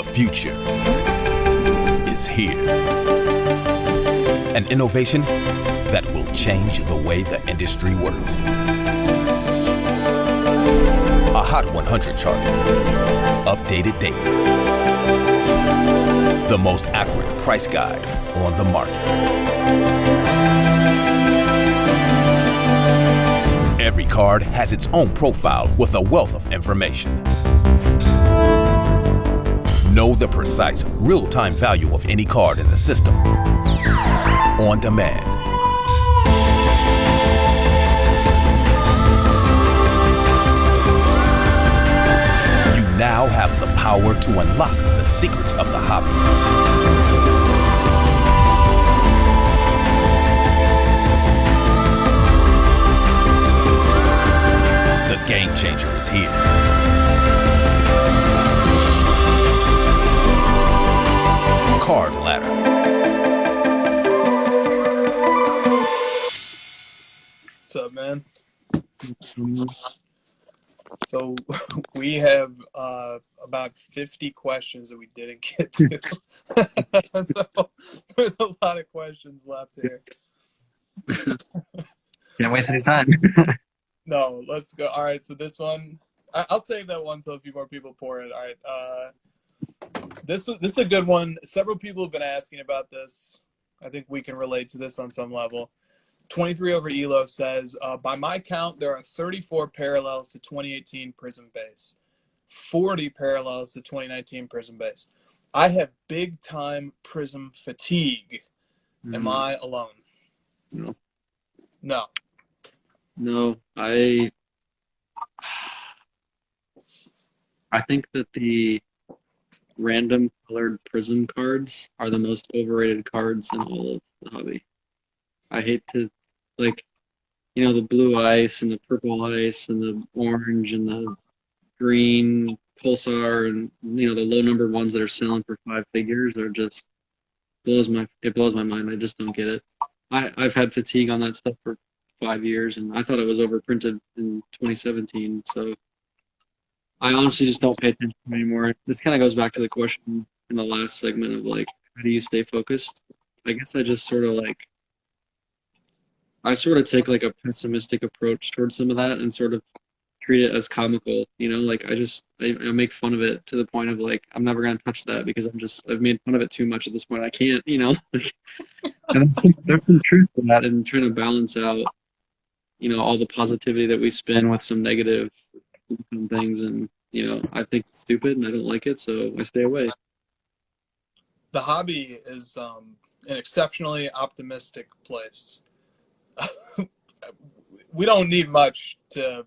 The future is here. An innovation that will change the way the industry works. A Hot 100 chart, updated daily. The most accurate price guide on the market. Every card has its own profile with a wealth of information. Know the precise, real-time value of any card in the system. On demand. You now have the power to unlock the secrets of the hobby. The game changer is here. Card Ladder. What's up, man? So we have about 50 questions that we didn't get to. So there's a lot of questions left here. Can't waste any time. No, let's go. All right, so this one, I'll save that one till a few more people pour it. All right, this is a good one. Several people have been asking about this. I think we can relate to this on some level. 23 over Elo says, by my count, there are 34 parallels to 2018 Prism base, 40 parallels to 2019 Prism base. I have big time Prism fatigue. Am I alone? No. No. No, I think that the random colored Prism cards are the most overrated cards in all of the hobby. I hate to, like, you know, the blue ice and the purple ice and the orange and the green pulsar and, you know, the low numbered ones that are selling for 5 figures are just blows my mind. I just don't get it. I've had fatigue on that stuff for 5 years, and I thought it was overprinted in 2017. So I honestly just don't pay attention anymore. This kind of goes back to the question in the last segment of, like, how do you stay focused? I guess I just sort of take like a pessimistic approach towards some of that and sort of treat it as comical, you know, like I make fun of it to the point of, like, I'm never going to touch that because I've made fun of it too much at this point. I can't, you know, and there's some truth to that, and trying to balance out, you know, all the positivity that we spin with some negative things. And, you know, I think it's stupid and I don't like it, so I stay away. The hobby is an exceptionally optimistic place. We don't need much to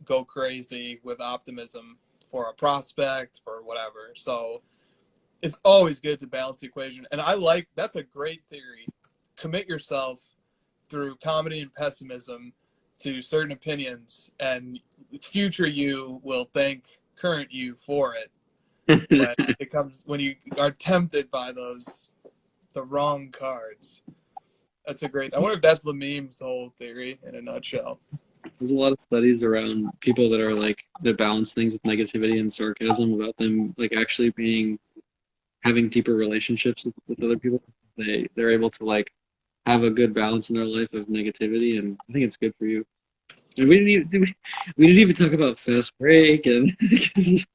go crazy with optimism for a prospect, for whatever. So it's always good to balance the equation. And that's a great theory. Commit yourself through comedy and pessimism to certain opinions, and future you will thank current you for it. But it comes when you are tempted by the wrong cards. That's a great. I wonder if that's Lamim's whole theory in a nutshell. There's a lot of studies around people that are like that balance things with negativity and sarcasm about them, like, actually having deeper relationships with other people. They're able to, like, have a good balance in their life of negativity, and I think it's good for you. And we didn't even talk about fast break and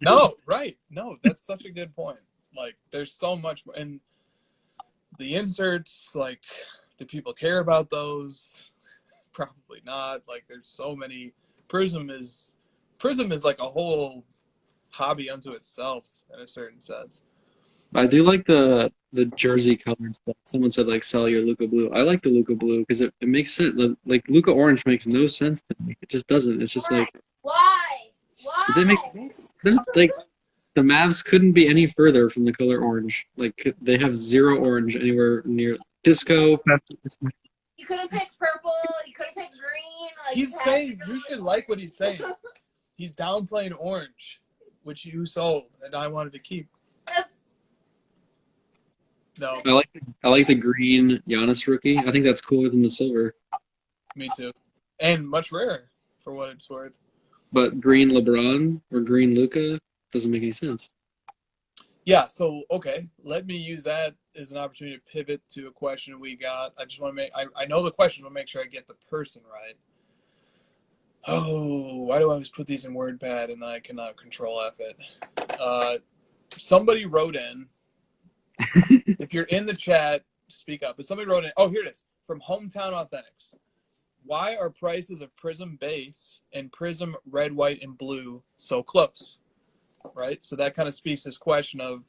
No, right. No, that's such a good point. Like, there's so much, and the inserts, like, do people care about those? Probably not. Like, there's so many. Prism is like a whole hobby unto itself in a certain sense. I do like the jersey colored stuff. Someone said, like, sell your Luca blue. I like the Luca blue because it makes sense. Like, Luca orange makes no sense to me. It just doesn't. It's just like, Why? that makes sense. There's, like, the Mavs couldn't be any further from the color orange. Like, they have zero orange anywhere near disco. You couldn't pick purple. You couldn't pick green. Like, He's saying, you should like what he's saying. He's downplaying orange, which you sold, and I wanted to keep. That's No, I like the green Giannis rookie. I think that's cooler than the silver. me too. And much rarer, for what it's worth. But green LeBron or green Luca doesn't make any sense. Yeah, so okay, let me use that as an opportunity to pivot to a question we got. I just want to make I know the question, but make sure I get the person right. Oh, why do I always put these in WordPad and then I cannot control F it? Somebody wrote in. If you're in the chat, speak up. But somebody wrote in. Oh, here it is. From Hometown Authentics. Why are prices of Prism Base and Prism Red, White, and Blue so close? Right? So that kind of speaks to this question of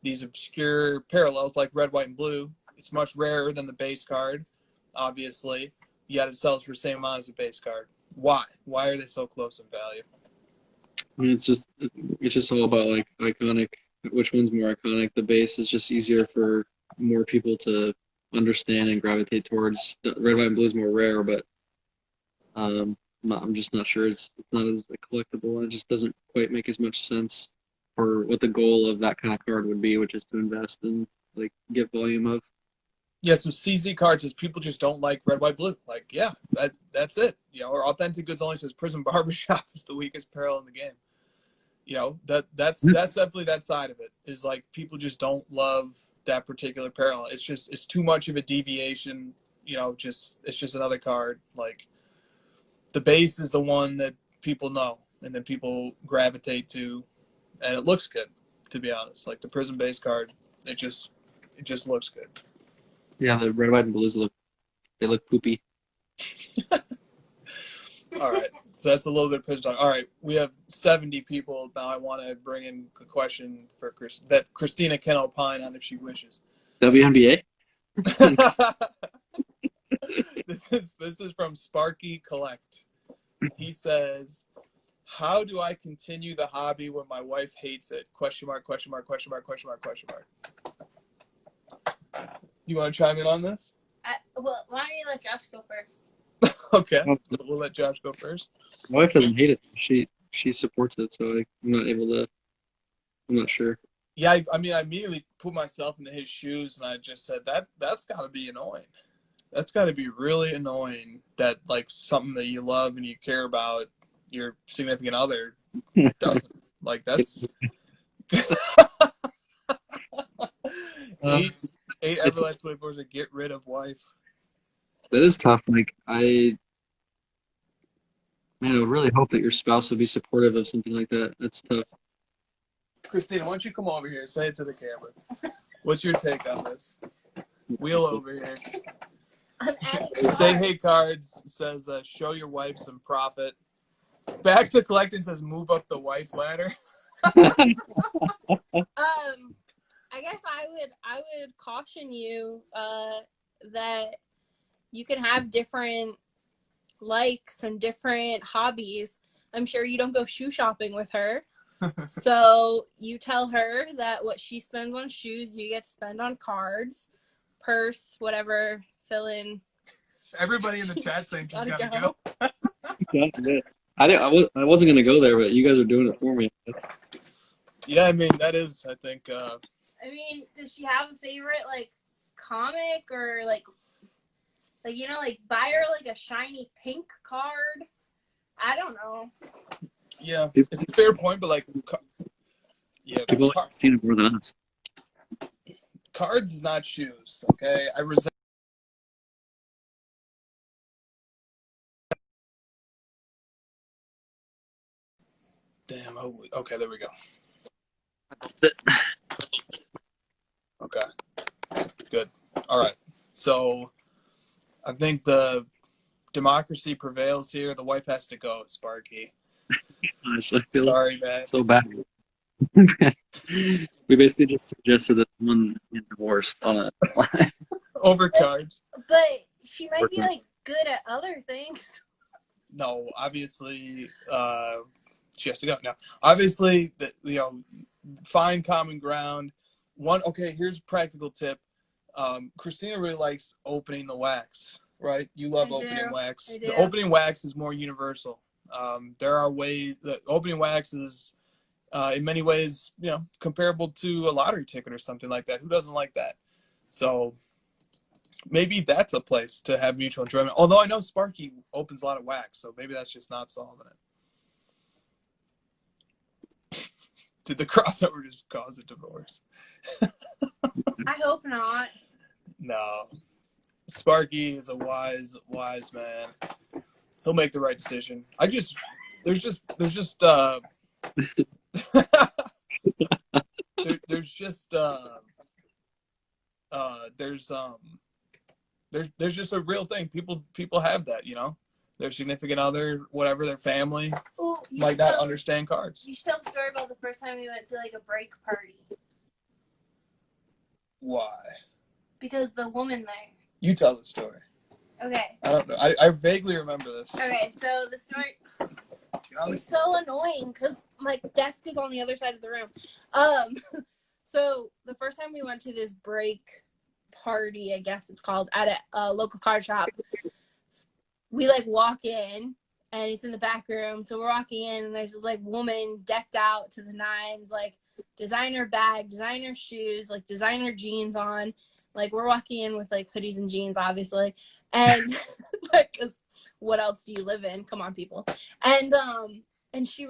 these obscure parallels like red, white, and blue. It's much rarer than the base card, obviously, yet it sells for the same amount as the base card. Why? Why are they so close in value? I mean, it's just all about like iconic. Which one's more iconic? The base is just easier for more people to understand and gravitate towards. The red, white, and blue is more rare, but I'm just not sure. It's not as collectible, and it just doesn't quite make as much sense for what the goal of that kind of card would be, which is to invest and like get volume of. Yeah, so CZ cards is people just don't like red, white, blue. Like, yeah, that's it. You know, or Authentic Goods only says Prism Barbershop is the weakest parallel in the game. You know, that's definitely that side of it, is like people just don't love that particular parallel. It's too much of a deviation. You know, it's just another card. Like, the base is the one that people know and then people gravitate to, and it looks good, to be honest. Like the Prism base card, it just looks good. Yeah, the red, white, and blues look poopy. All right, so that's a little bit of Prism talk. All right, we have 70 people now. I want to bring in the question for that Christina can opine on if she wishes. WNBA? This is from Sparky Collect. He says, "How do I continue the hobby when my wife hates it? Question mark, question mark, question mark, question mark, question mark." You want to chime in on this? Well, why don't you let Josh go first? Okay, we'll let Josh go first. My wife doesn't hate it. She supports it, so I'm not able to. I'm not sure. Yeah, I mean, I immediately put myself into his shoes, and I just said that's got to be annoying. That's got to be really annoying that like something that you love and you care about, your significant other doesn't. Like that's eight Everlast 24s to get rid of wife. That is tough. Like I would really hope that your spouse would be supportive of something like that. That's tough. Christina, why don't you come over here? Say it to the camera. What's your take on this? Wheel over here. I'm adding Say cards. hey cards says show your wife some profit. Back to collecting says move up the wife ladder. I guess I would caution you that you can have different likes and different hobbies. I'm sure you don't go shoe shopping with her. So you tell her that what she spends on shoes, you get to spend on cards, purse, whatever, fill in. Everybody in the chat saying she's gotta go. I wasn't gonna go there, but you guys are doing it for me. Yeah, I mean that is, I think. I mean, does she have a favorite like comic or like you know, like buy her like a shiny pink card? I don't know. Yeah, it's a fair point, but like, yeah, People have seen it more than us. cards is not shoes. Okay, I resent. Damn. Oh, okay, there we go. Okay, good. All right. So, I think the democracy prevails here. The wife has to go, Sparky. Gosh, I feel Sorry, man. so bad. We basically just suggested that someone get divorced on it. Over cards. But she might be like good at other things. No, obviously, she has to go. No, obviously, find common ground. Okay, here's a practical tip. Christina really likes opening the wax, right? You love opening wax. The opening wax is more universal. There are ways that opening wax is, in many ways, comparable to a lottery ticket or something like that. Who doesn't like that? So maybe that's a place to have mutual enjoyment. Although I know Sparky opens a lot of wax, so maybe that's just not solving it. Did the crossover just cause a divorce? I hope not. No. Sparky is a wise man. He'll make the right decision. There's just a real thing. People have that, you know. Their significant other, whatever, their family might not understand cards. You should tell the story about the first time we went to like a break party. Why? Because the woman there. You tell the story. Okay. I don't know. I vaguely remember this. Okay, so the story. You're so annoying because my desk is on the other side of the room. So the first time we went to this break party, I guess it's called, at a local card shop, we like walk in and it's in the back room. So we're walking in and there's this like woman decked out to the nines, like designer bag, designer shoes, like designer jeans on. Like we're walking in with like hoodies and jeans, obviously. And like, cause what else do you live in? Come on, people. And she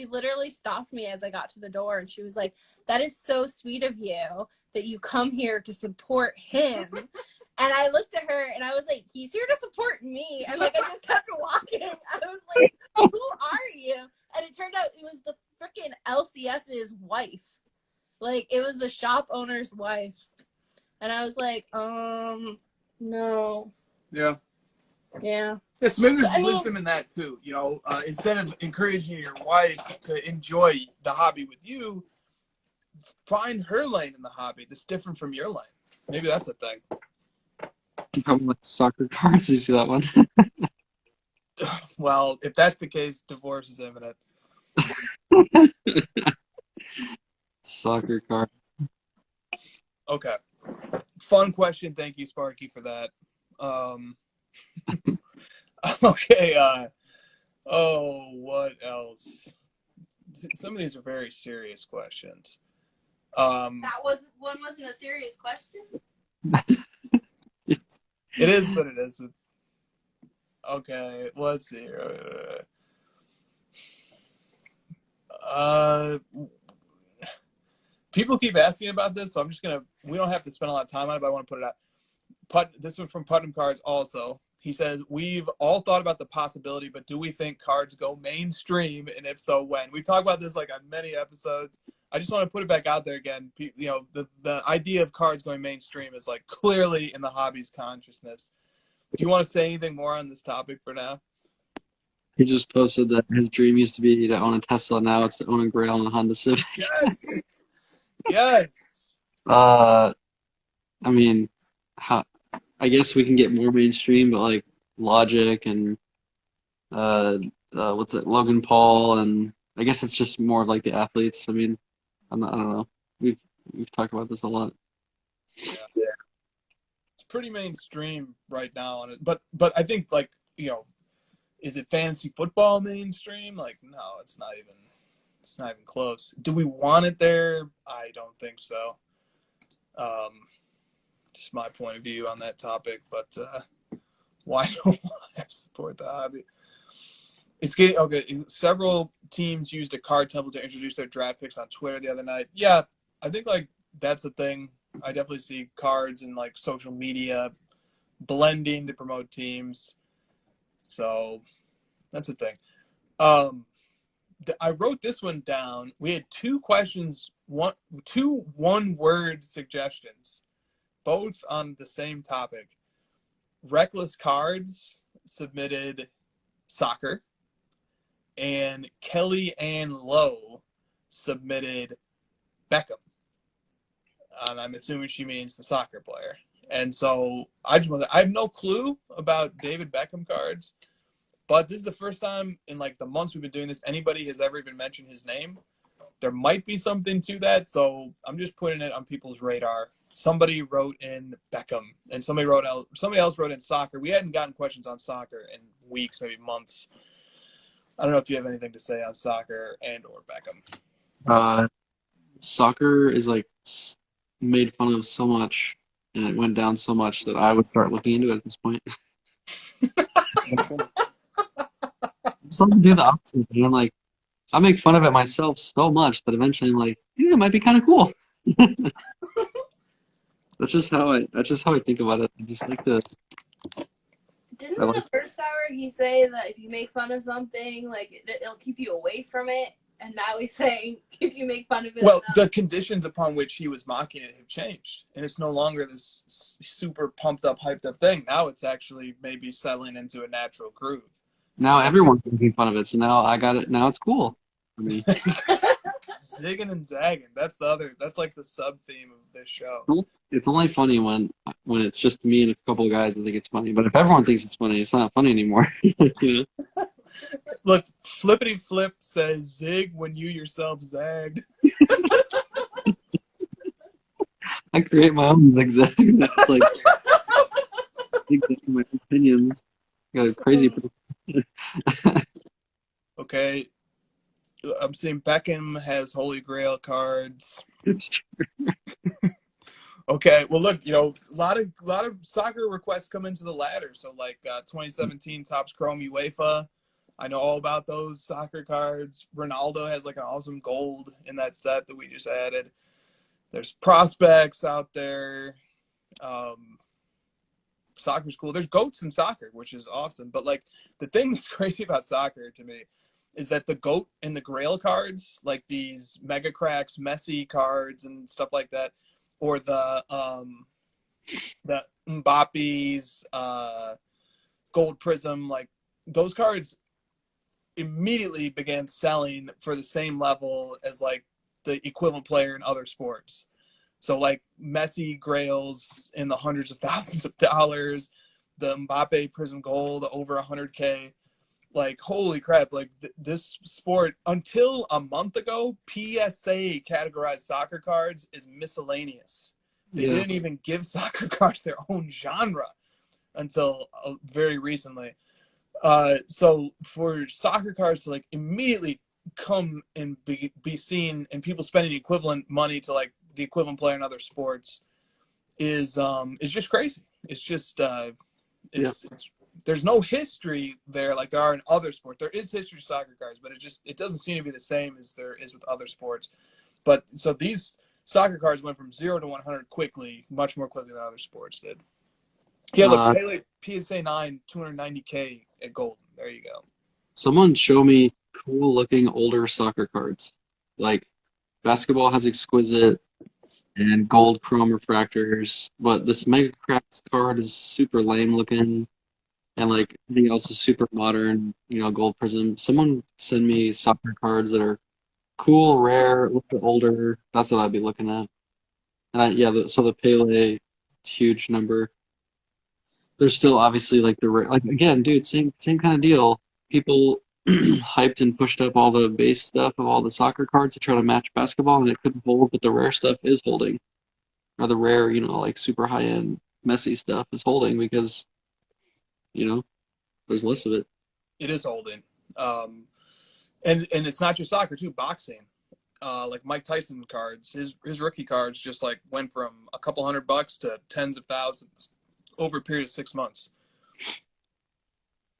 literally stopped me as I got to the door and she was like, that is so sweet of you that you come here to support him. And I looked at her and I was like, he's here to support me. And like, I just kept walking. I was like, who are you? And it turned out it was the freaking LCS's wife. Like, it was the shop owner's wife. And I was like, no. Yeah. Yeah. Yes, maybe there's wisdom in that too. You know, instead of encouraging your wife to enjoy the hobby with you, find her lane in the hobby that's different from your lane. Maybe that's the thing. Probably like soccer cards. You see that one? Well, if that's the case, divorce is imminent. Soccer card. Okay. Fun question. Thank you, Sparky, for that. Okay. What else? Some of these are very serious questions. That wasn't a serious question. It is, but it isn't. Okay, let's see. People keep asking about this, so I'm just gonna. We don't have to spend a lot of time on it, but I want to put it out. This one from Putnam Cards also. He says, we've all thought about the possibility, but do we think cards go mainstream, and if so, when? We talked about this like on many episodes. I just want to put it back out there again. You know, the idea of cards going mainstream is like clearly in the hobby's consciousness. Do you want to say anything more on this topic for now? He just posted that his dream used to be to own a Tesla. Now it's to own a Grail and a Honda Civic. Yes. Yes. I mean, I guess we can get more mainstream, but like Logic and what's it, Logan Paul, and I guess it's just more of like the athletes. I mean, I don't know. We've talked about this a lot. Yeah. It's pretty mainstream right now on it, but I think, like, you know, is it fantasy football mainstream? Like, no, it's not even close. Do we want it there? I don't think so. Just my point of view on that topic, but why don't I support the hobby? It's getting okay. Several teams used a card template to introduce their draft picks on Twitter the other night. Yeah, I think like that's a thing. I definitely see cards and like social media blending to promote teams. So that's a thing. I wrote this one down. We had two questions, two one-word suggestions, both on the same topic. Reckless Cards submitted soccer, and Kelly Ann Lowe submitted Beckham. And I'm assuming she means the soccer player. And so I have no clue about David Beckham cards, but this is the first time in like the months we've been doing this somebody has ever even mentioned his name. There might be something to that, so I'm just putting it on people's radar. Somebody wrote in Beckham, and somebody else wrote in soccer. We hadn't gotten questions on soccer in weeks, maybe months. I don't know if you have anything to say on soccer and or Beckham. Soccer is like made fun of so much, and it went down so much that I would start looking into it at this point. Just let them do the opposite. And I'm like, I make fun of it myself so much that eventually I'm like, yeah, it might be kind of cool. That's just how I think about it. I just like to. Didn't I in like. the first hour he say that if you make fun of something, like it'll keep you away from it? And now he's saying if you make fun of it Well, enough. the conditions upon which he was mocking it have changed, and it's no longer this super pumped up, hyped up thing. Now it's actually maybe settling into a natural groove. Now everyone's making fun of it, so now I got it. Now it's cool for me. Zigging and zagging. That's the other. That's like the sub theme of this show. It's only funny when it's just me and a couple of guys that think it's funny. But if everyone thinks it's funny, it's not funny anymore. You know? Look, Flippity Flip says zig when you yourself zagged. I create my own zigzags. It's like zigzagging my opinions. Got a crazy person. Okay, I'm seeing Beckham has Holy Grail cards. Okay, well, look, a lot of soccer requests come into the ladder. So, like 2017 Topps Chrome UEFA, I know all about those soccer cards. Ronaldo has like an awesome gold in that set that we just added. There's prospects out there. Soccer's cool. There's GOATs in soccer, which is awesome. But like the thing that's crazy about soccer to me is that the GOAT and the Grail cards, like these Mega Cracks, Messi cards and stuff like that, or the Mbappe's Gold Prism, like those cards immediately began selling for the same level as like the equivalent player in other sports. So like Messi Grails in the hundreds of thousands of dollars, the Mbappe Prism Gold over 100K. Like, holy crap, like this sport, until a month ago, PSA categorized soccer cards as miscellaneous. They didn't even give soccer cards their own genre until very recently. So for soccer cards to like immediately come and be seen and people spending equivalent money to like the equivalent player in other sports is just crazy. It's just it's there's no history there like there are in other sports. There is history to soccer cards, but it doesn't seem to be the same as there is with other sports. But so these soccer cards went from 0 to 100 quickly, much more quickly than other sports did. Yeah, look, Pele PSA 9, 290K at Golden. There you go. Someone show me cool looking older soccer cards. Like basketball has exquisite and gold chrome refractors, but this Mega Cracks card is super lame looking, and like everything else is super modern. Gold Prism. Someone send me soccer cards that are cool, rare, a little bit older. That's what I'd be looking at. And so the Pele, it's huge number. There's still obviously like again, dude, same kind of deal. People hyped and pushed up all the base stuff of all the soccer cards to try to match basketball, and it couldn't hold, but the rare stuff is holding. Or the rare, like super high end Messi stuff is holding because, there's less of it. It is holding. And it's not just soccer too, boxing. Like Mike Tyson cards, his rookie cards just like went from a couple $100 to tens of thousands over a period of 6 months.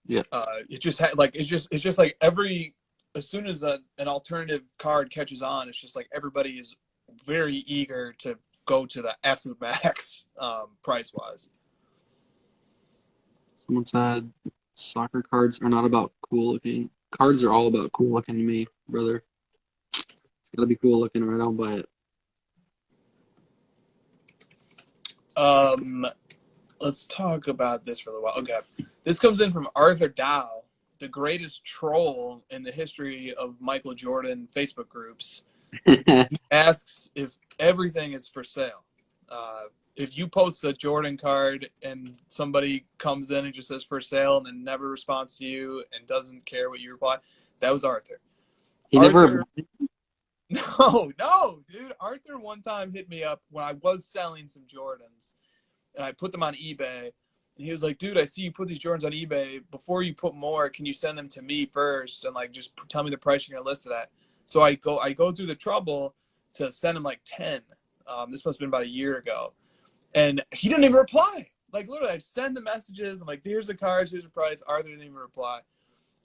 Yeah. It just had like it's just like as soon as an alternative card catches on, it's just like everybody is very eager to go to the absolute max price wise. Someone said soccer cards are not about cool looking. Cards are all about cool looking to me, brother. It's gotta be cool looking or I don't buy it. Let's talk about this for a little while. Okay. This comes in from Arthur Dow, the greatest troll in the history of Michael Jordan Facebook groups. He asks if everything is for sale. If you post a Jordan card and somebody comes in and just says for sale and then never responds to you and doesn't care what you reply, that was Arthur. Never. No, dude. Arthur one time hit me up when I was selling some Jordans. And I put them on eBay, and he was like, dude, I see you put these Jordans on eBay. Before you put more, can you send them to me first and like just tell me the price you're gonna list it at? So I go through the trouble to send him like 10. This must have been about a year ago, and he didn't even reply. Like literally, I'd send the messages. I'm like, here's the cards, here's the price. Arthur didn't even reply.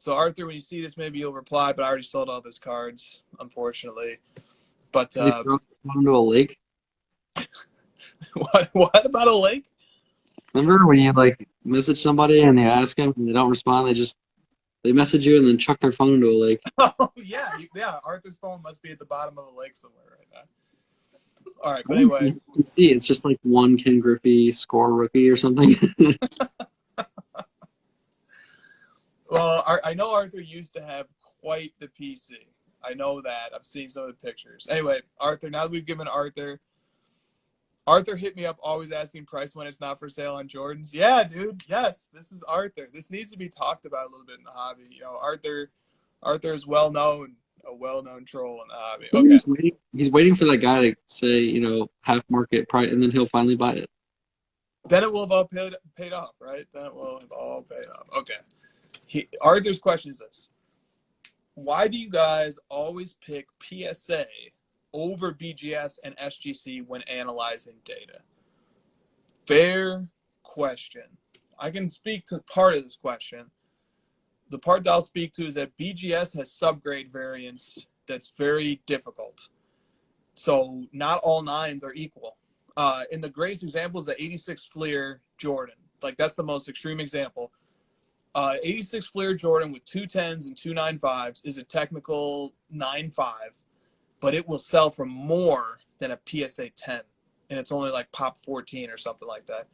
So Arthur, when you see this, maybe you'll reply, but I already sold all those cards, unfortunately. But Does he throw them into a lake? what about a lake? Remember when you like message somebody and you ask them and they don't respond, they message you and then chuck their phone into a lake. Oh yeah. Arthur's phone must be at the bottom of a lake somewhere right now. All right, but You anyway. can see it's just like one Ken Griffey score rookie or something. Well, I know Arthur used to have quite the PC. I know that. I've seen some of the pictures. Anyway, Arthur, now that we've given Arthur hit me up always asking price when it's not for sale on Jordans. Yeah, dude. Yes, this is Arthur. This needs to be talked about a little bit in the hobby. You know, Arthur is a well-known troll in the hobby. Okay. He's waiting for that guy to say, half market price, and then he'll finally buy it. Then it will have all paid off, right? Then it will have all paid off. Okay. Arthur's question is this. Why do you guys always pick PSA over BGS and SGC when analyzing data? Fair question. I can speak to part of this question. The part that I'll speak to is that BGS has subgrade variance that's very difficult. So not all 9s are equal. In the greatest example is the 86 Fleer Jordan. Like, that's the most extreme example. 86 Fleer Jordan with 2 10s and 2 9.5s is a technical 9.5, but it will sell for more than a PSA 10, and it's only like pop 14 or something like that.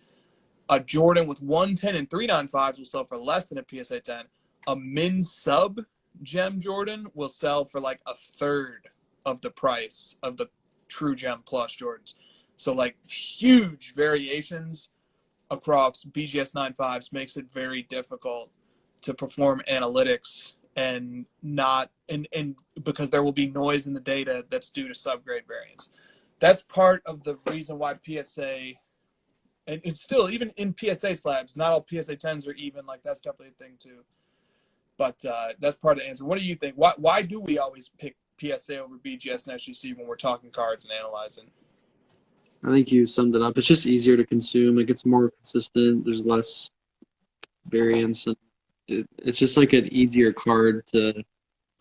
A Jordan with 1 10 and 3 9.5s will sell for less than a PSA 10. A min sub gem Jordan will sell for like a third of the price of the true gem plus Jordans. So like huge variations across BGS 9.5s makes it very difficult to perform analytics and because there will be noise in the data that's due to subgrade variance. That's part of the reason why PSA, and it's still, even in PSA slabs, not all PSA 10s are even. Like, that's definitely a thing too. But that's part of the answer. What do you think? Why do we always pick PSA over BGS and SGC when we're talking cards and analyzing? I think you summed it up. It's just easier to consume. It gets more consistent. There's less variance. And it's just like an easier card to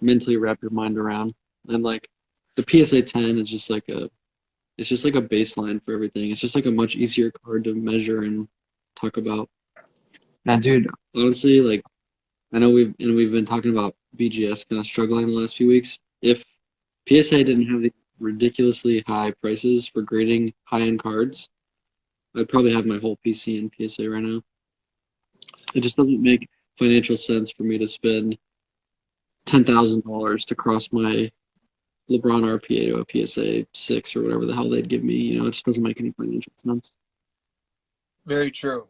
mentally wrap your mind around. And like the PSA 10 is just like a baseline for everything. It's just like a much easier card to measure and talk about. Now, dude, honestly, like, I know we've been talking about BGS kind of struggling the last few weeks. If PSA didn't have the ridiculously high prices for grading high-end cards, I'd probably have my whole PC in PSA right now. It just doesn't make financial sense for me to spend $10,000 to cross my LeBron RPA to a PSA 6 or whatever the hell they'd give me. It just doesn't make any financial sense. Very true.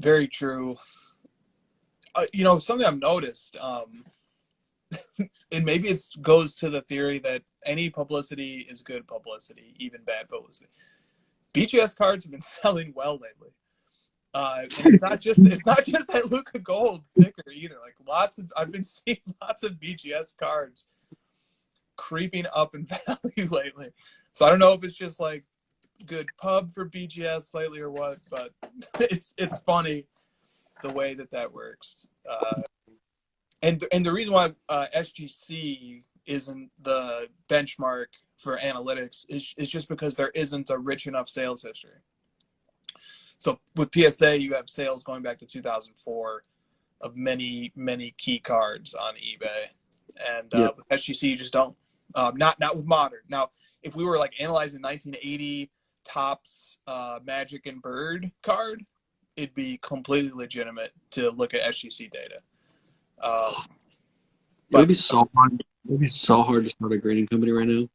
Very true. Something I've noticed, and maybe it goes to the theory that any publicity is good publicity, even bad publicity. BGS cards have been selling well lately. And it's not just that Luka Gold sticker either. Like, I've been seeing lots of BGS cards creeping up in value lately. So I don't know if it's just like good pub for BGS lately or what, but it's funny the way that works. And the reason why SGC isn't the benchmark for analytics is just because there isn't a rich enough sales history. So with PSA, you have sales going back to 2004 of many, many key cards on eBay. And with SGC, you just don't. Not with Modern. Now, if we were like analyzing 1980 Topps Magic and Bird card, it'd be completely legitimate to look at SGC data. It would be so hard. It would be so hard to start a grading company right now.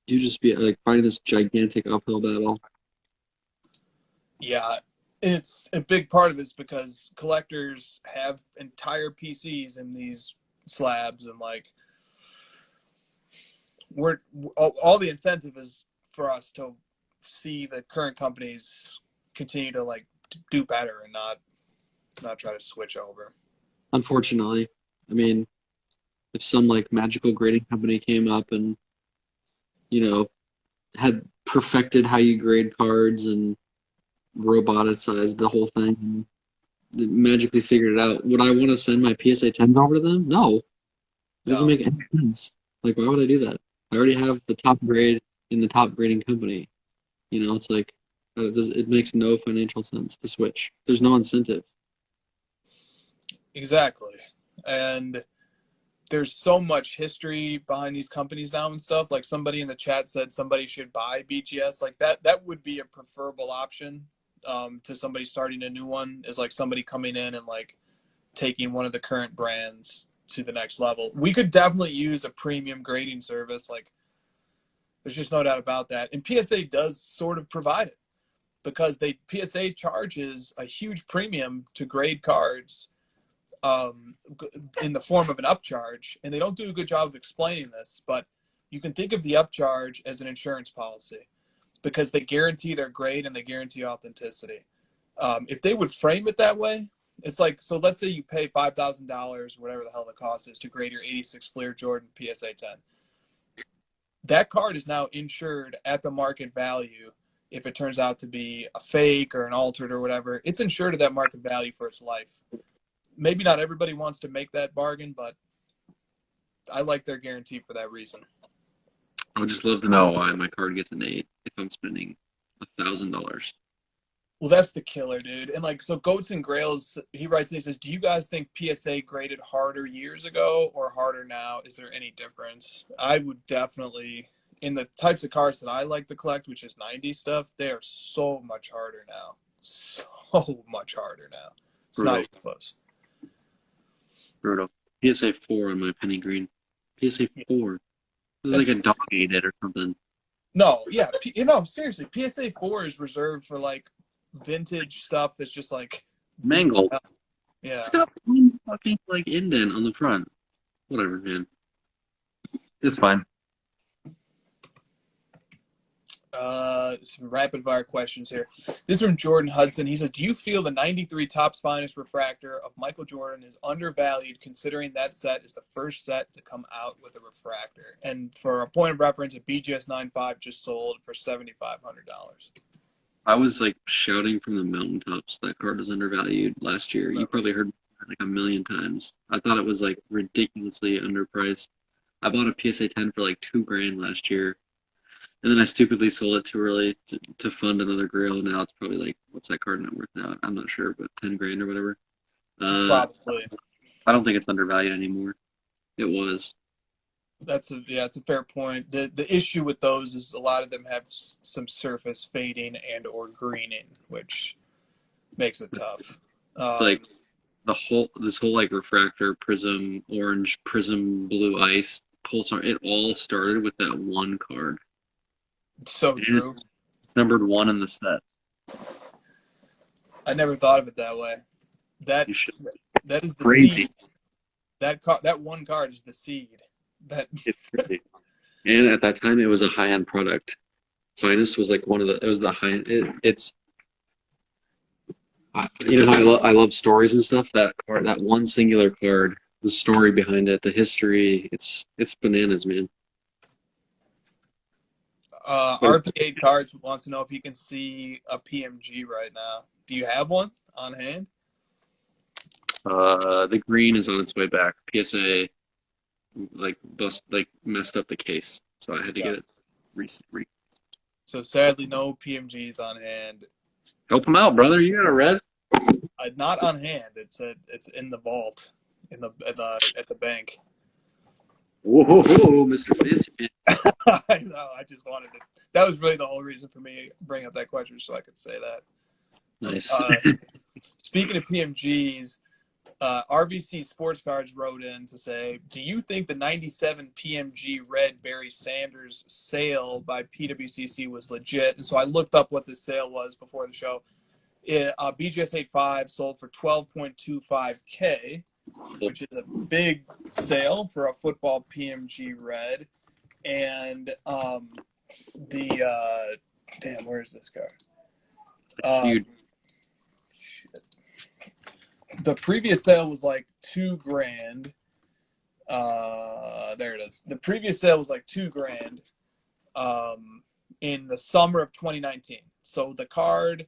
You just be like fighting this gigantic uphill battle. Yeah, it's a big part of it is because collectors have entire PCs in these slabs, and like all the incentive is for us to see the current companies continue to like do better and not try to switch over. Unfortunately, I mean, if some like magical grading company came up and had perfected how you grade cards and roboticized the whole thing, magically figured it out. Would I want to send my PSA 10s over to them? No. It doesn't No. make any sense. Like, why would I do that? I already have the top grade in the top grading company. You know, it's like, it makes no financial sense to switch. There's no incentive. Exactly. And there's so much history behind these companies now and stuff. Like somebody in the chat said somebody should buy BGS. Like that would be a preferable option to somebody starting a new one, is like somebody coming in and like taking one of the current brands to the next level. We could definitely use a premium grading service. Like there's just no doubt about that. And PSA does sort of provide it, because PSA charges a huge premium to grade cards in the form of an upcharge, and they don't do a good job of explaining this, but you can think of the upcharge as an insurance policy, because they guarantee their grade and they guarantee authenticity. If they would frame it that way, it's like, so let's say you pay $5,000, whatever the hell the cost is, to grade your 86 Fleer Jordan PSA 10. That card is now insured at the market value. If it turns out to be a fake or an altered or whatever, it's insured at that market value for its life. Maybe not everybody wants to make that bargain, but I like their guarantee for that reason. I would just love to know why my card gets an 8 if I'm spending $1,000. Well, that's the killer, dude. And like, so Goats and Grails, he writes and he says, do you guys think PSA graded harder years ago or harder now? Is there any difference? I would definitely, in the types of cards that I like to collect, which is 90s stuff, they are so much harder now. So much harder now. It's not even close. Brutal. PSA 4 on my penny green. PSA 4. It was like a dog ate it or something. No, yeah. Seriously, PSA 4 is reserved for like vintage stuff that's just like mangled. Yeah. It's got one fucking like indent on the front. Whatever, man. It's fine. Some rapid fire questions here. This is from Jordan Hudson. He says, do you feel the 93 Topps Finest Refractor of Michael Jordan is undervalued, considering that set is the first set to come out with a refractor? And for a point of reference, a BGS 9.5 just sold for $7,500. I was like shouting from the mountaintops that card is undervalued last year. You probably heard that like a million times. I thought it was like ridiculously underpriced. I bought a PSA 10 for like $2,000 last year. And then I stupidly sold it too early to fund another grill. Now it's probably like, what's that card net worth now? I'm not sure, but $10,000 or whatever. Probably. I don't think it's undervalued anymore. It was. It's a fair point. The issue with those is a lot of them have some surface fading and or greening, which makes it tough. It's like this whole like refractor, prism, orange, prism, blue ice, pulsar. It all started with that one card. So true. It's numbered 1 in the set. I never thought of it that way. That is the crazy seed. That one card is the seed. It's crazy. And at that time, it was a high-end product. Spinous was like it was the high-end. It's you know how I love stories and stuff. That card, that one singular card, the story behind it, the history, it's bananas, man. RP8 Cards wants to know if he can see a PMG right now. Do you have one on hand? The green is on its way back. PSA messed up the case, so I had to get it recently. So sadly, no PMGs on hand. Help him out, brother. You got a red? Not on hand. It's in the vault, at the bank. Whoa, Mr. Fancy Pants. I know. I just wanted to. That was really the whole reason for me bringing up that question, so I could say that. Nice. Speaking of PMGs, RBC Sports Cards wrote in to say, do you think the 97 PMG red Barry Sanders sale by PWCC was legit? And so I looked up what the sale was before the show. BGS 8.5 sold for $12.25K, which is a big sale for a football PMG red. And damn, where is this card? Dude. The previous sale was like $2,000. There it is. The previous sale was like $2,000 in the summer of 2019. So the card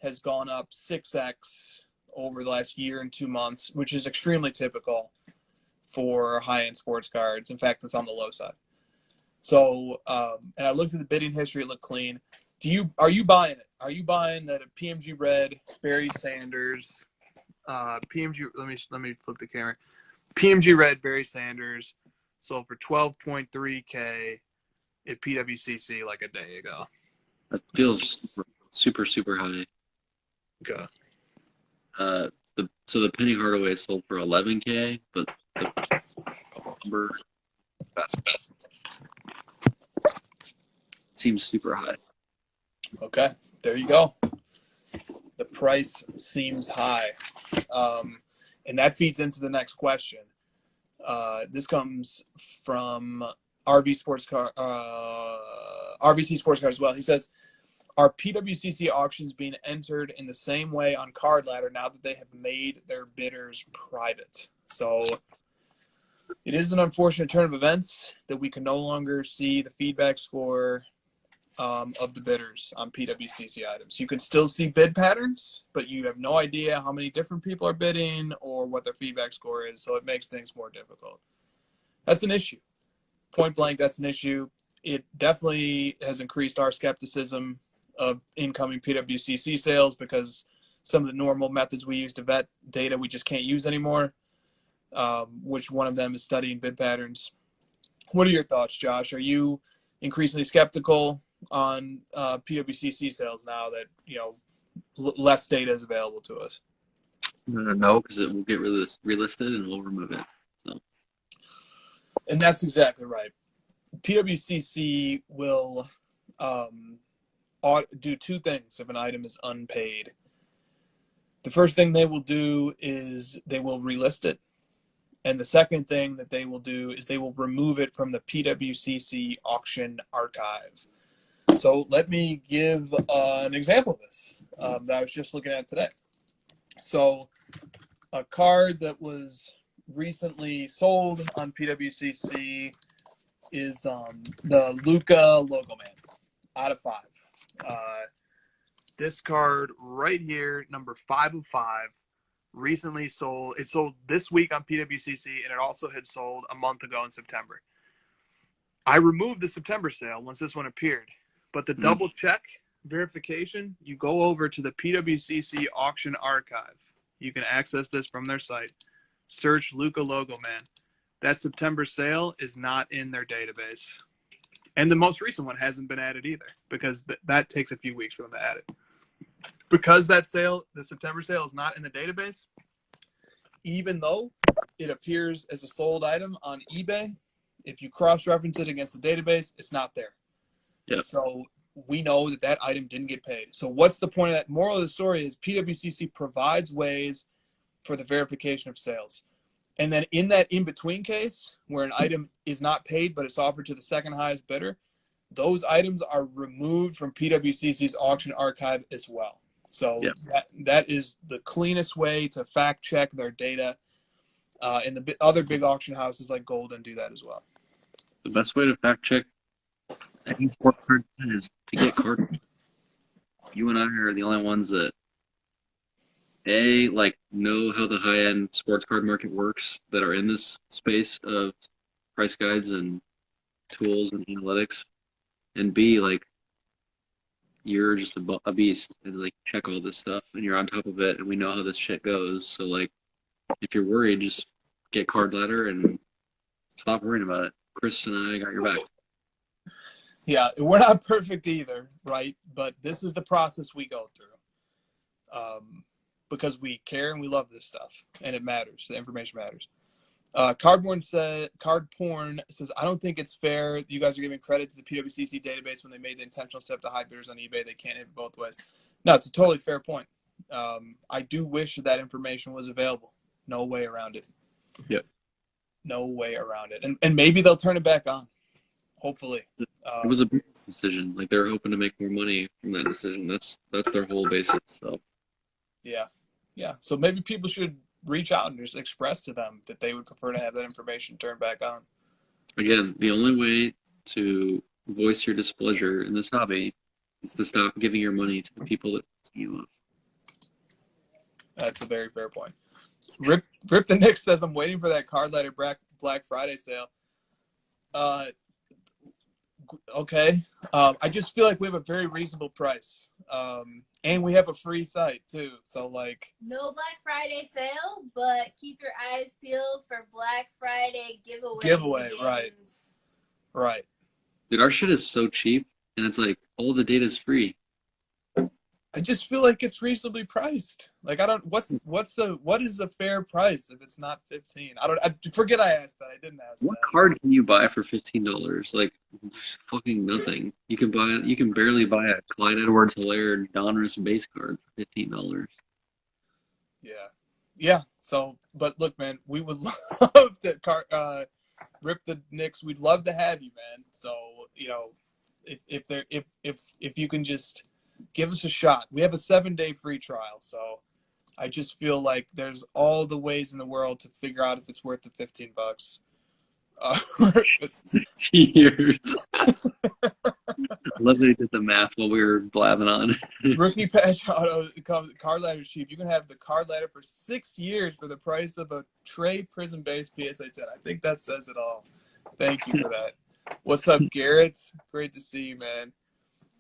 has gone up 6x over the last year and 2 months, which is extremely typical for high-end sports cards. In fact, it's on the low side. So, and I looked at the bidding history; it looked clean. Are you buying it? Are you buying that a PMG Red Barry Sanders, PMG? Let me flip the camera. PMG Red Barry Sanders sold for $12.3K at PWCC like a day ago. That feels super, super high. Okay. So the Penny Hardaway sold for $11K, but the number seems super high. Okay, there you go. The price seems high, and that feeds into the next question. This comes from RBC Sports Car as well. He says, are PWCC auctions being entered in the same way on Card Ladder now that they have made their bidders private? So it is an unfortunate turn of events that we can no longer see the feedback score of the bidders on PWCC items. You can still see bid patterns, but you have no idea how many different people are bidding or what their feedback score is, so it makes things more difficult. That's an issue. Point blank, that's an issue. It definitely has increased our skepticism of incoming PWCC sales because some of the normal methods we use to vet data we just can't use anymore, which one of them is studying bid patterns. What are your thoughts, Josh? Are you increasingly skeptical on PWCC sales now that, less data is available to us? No, because it will get relisted and we'll remove it. So. And that's exactly right. PWCC will do two things if an item is unpaid. The first thing they will do is they will relist it. And the second thing that they will do is they will remove it from the PWCC auction archive. So let me give an example of this that I was just looking at today. So a card that was recently sold on PWCC is the Luka Logo Man out of 5. This card right here, number 5 of 5, recently sold. It sold this week on PWCC, and it also had sold a month ago in September. I removed the September sale once this one appeared, but the double check verification, you go over to the PWCC auction archive. You can access this from their site. Search Luka Logo Man. That September sale is not in their database. And the most recent one hasn't been added either because that takes a few weeks for them to add it. Because that sale, the September sale, is not in the database, even though it appears as a sold item on eBay, if you cross-reference it against the database, it's not there. Yeah. So we know that item didn't get paid. So what's the point of that? Moral of the story is PWCC provides ways for the verification of sales. And then in that in-between case, where an item is not paid but it's offered to the second highest bidder, those items are removed from PWCC's auction archive as well. So that is the cleanest way to fact-check their data. And the other big auction houses like Golden do that as well. The best way to fact-check any sport card is to get card. You and I are the only ones that know how the high-end sports card market works, that are in this space of price guides and tools and analytics, and B, you're just a beast and check all this stuff and you're on top of it and we know how this shit goes. So if you're worried, just get Card Ladder and stop worrying about it. Chris and I got your back. Yeah, we're not perfect either, right? But this is the process we go through. Because we care and we love this stuff, and it matters. The information matters. Card Porn says, I don't think it's fair that you guys are giving credit to the PWCC database when they made the intentional step to hide bidders on eBay. They can't hit it both ways. No, it's a totally fair point. I do wish that information was available. No way around it. Yep. No way around it. And maybe they'll turn it back on. Hopefully. It was a business decision. They're hoping to make more money from that decision. That's their whole basis. So. Yeah. So maybe people should reach out and just express to them that they would prefer to have that information turned back on. Again, the only way to voice your displeasure in this hobby is to stop giving your money to the people that you love. That's a very fair point. Rip the Nick says, I'm waiting for that card letter Black Friday sale. Okay. I just feel like we have a very reasonable price. And we have a free site too. So like, no Black Friday sale, but keep your eyes peeled for Black Friday giveaway. Begins. Right. Dude, our shit is so cheap, and it's like all the data is free. I just feel like it's reasonably priced. Like what is the fair price if it's not 15? I forget I asked that. I didn't ask What that. card can you buy for $15? Like fucking nothing. You can barely buy a Clyde Edwards-Helaire Donruss base card for $15. Yeah. So, but look, man, we would love to Rip the Knicks. We'd love to have you, man. So, you know, if you can just give us a shot. We have a 7-day free trial, so I just feel like there's all the ways in the world to figure out if it's worth the $15. 6 years. Love that he did the math while we were blabbing on. Rookie patch auto card ladder cheap. You can have the card ladder for 6 years for the price of a Trey Prism base PSA 10. I think that says it all. Thank you for that. What's up, Garrett? Great to see you, man.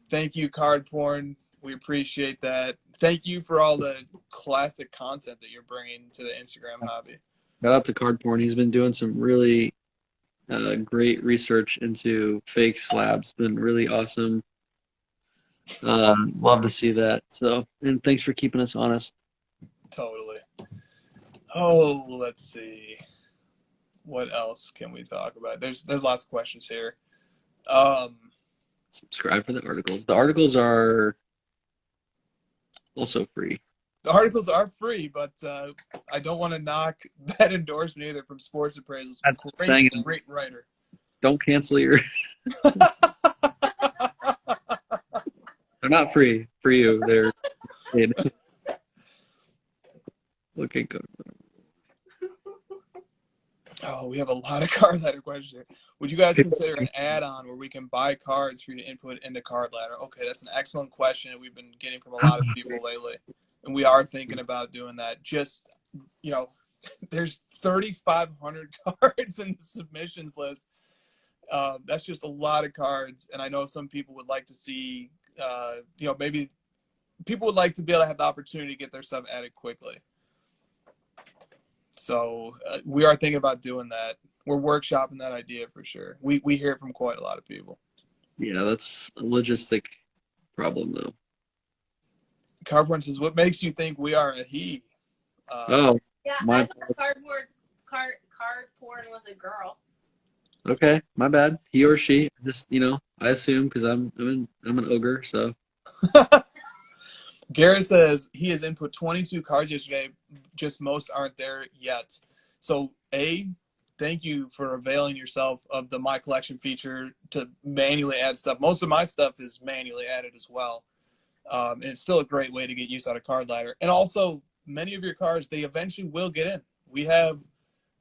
Thank you, Card Porn. We appreciate that. Thank you for all the classic content that you're bringing to the Instagram hobby. Shout out to Card Porn. He's been doing some really great research into fake slabs. Been really awesome. Love to see that. So, and thanks for keeping us honest. Totally. Oh, let's see. What else can we talk about? There's lots of questions here. Subscribe for the articles. The articles are also free. The articles are free, but I don't want to knock that endorsement either from Sports Appraisals. Great writer. Don't cancel your. They're not free for you. They're paid. Okay, good. Oh, we have a lot of card ladder questions here. Would you guys consider an add-on where we can buy cards for you to input into card ladder? Okay, that's an excellent question we've been getting from a lot of people lately. And we are thinking about doing that. Just, you know, there's 3,500 cards in the submissions list. That's just a lot of cards. And I know some people would like to see, you know, maybe people would like to be able to have the opportunity to get their stuff added quickly. So we are thinking about doing that. We're workshopping that idea for sure. We hear it from quite a lot of people. Yeah, that's a logistic problem, though. Cardboard says, what makes you think we are a he? Yeah, I thought card porn was a girl. Okay, my bad. He or she. Just, you know, I assume because I'm an ogre, so. Garrett says he has input 22 cards yesterday, just most aren't there yet. So, thank you for availing yourself of the My Collection feature to manually add stuff. Most of my stuff is manually added as well. And it's still a great way to get use out of card ladder. And also, many of your cards, they eventually will get in. We have,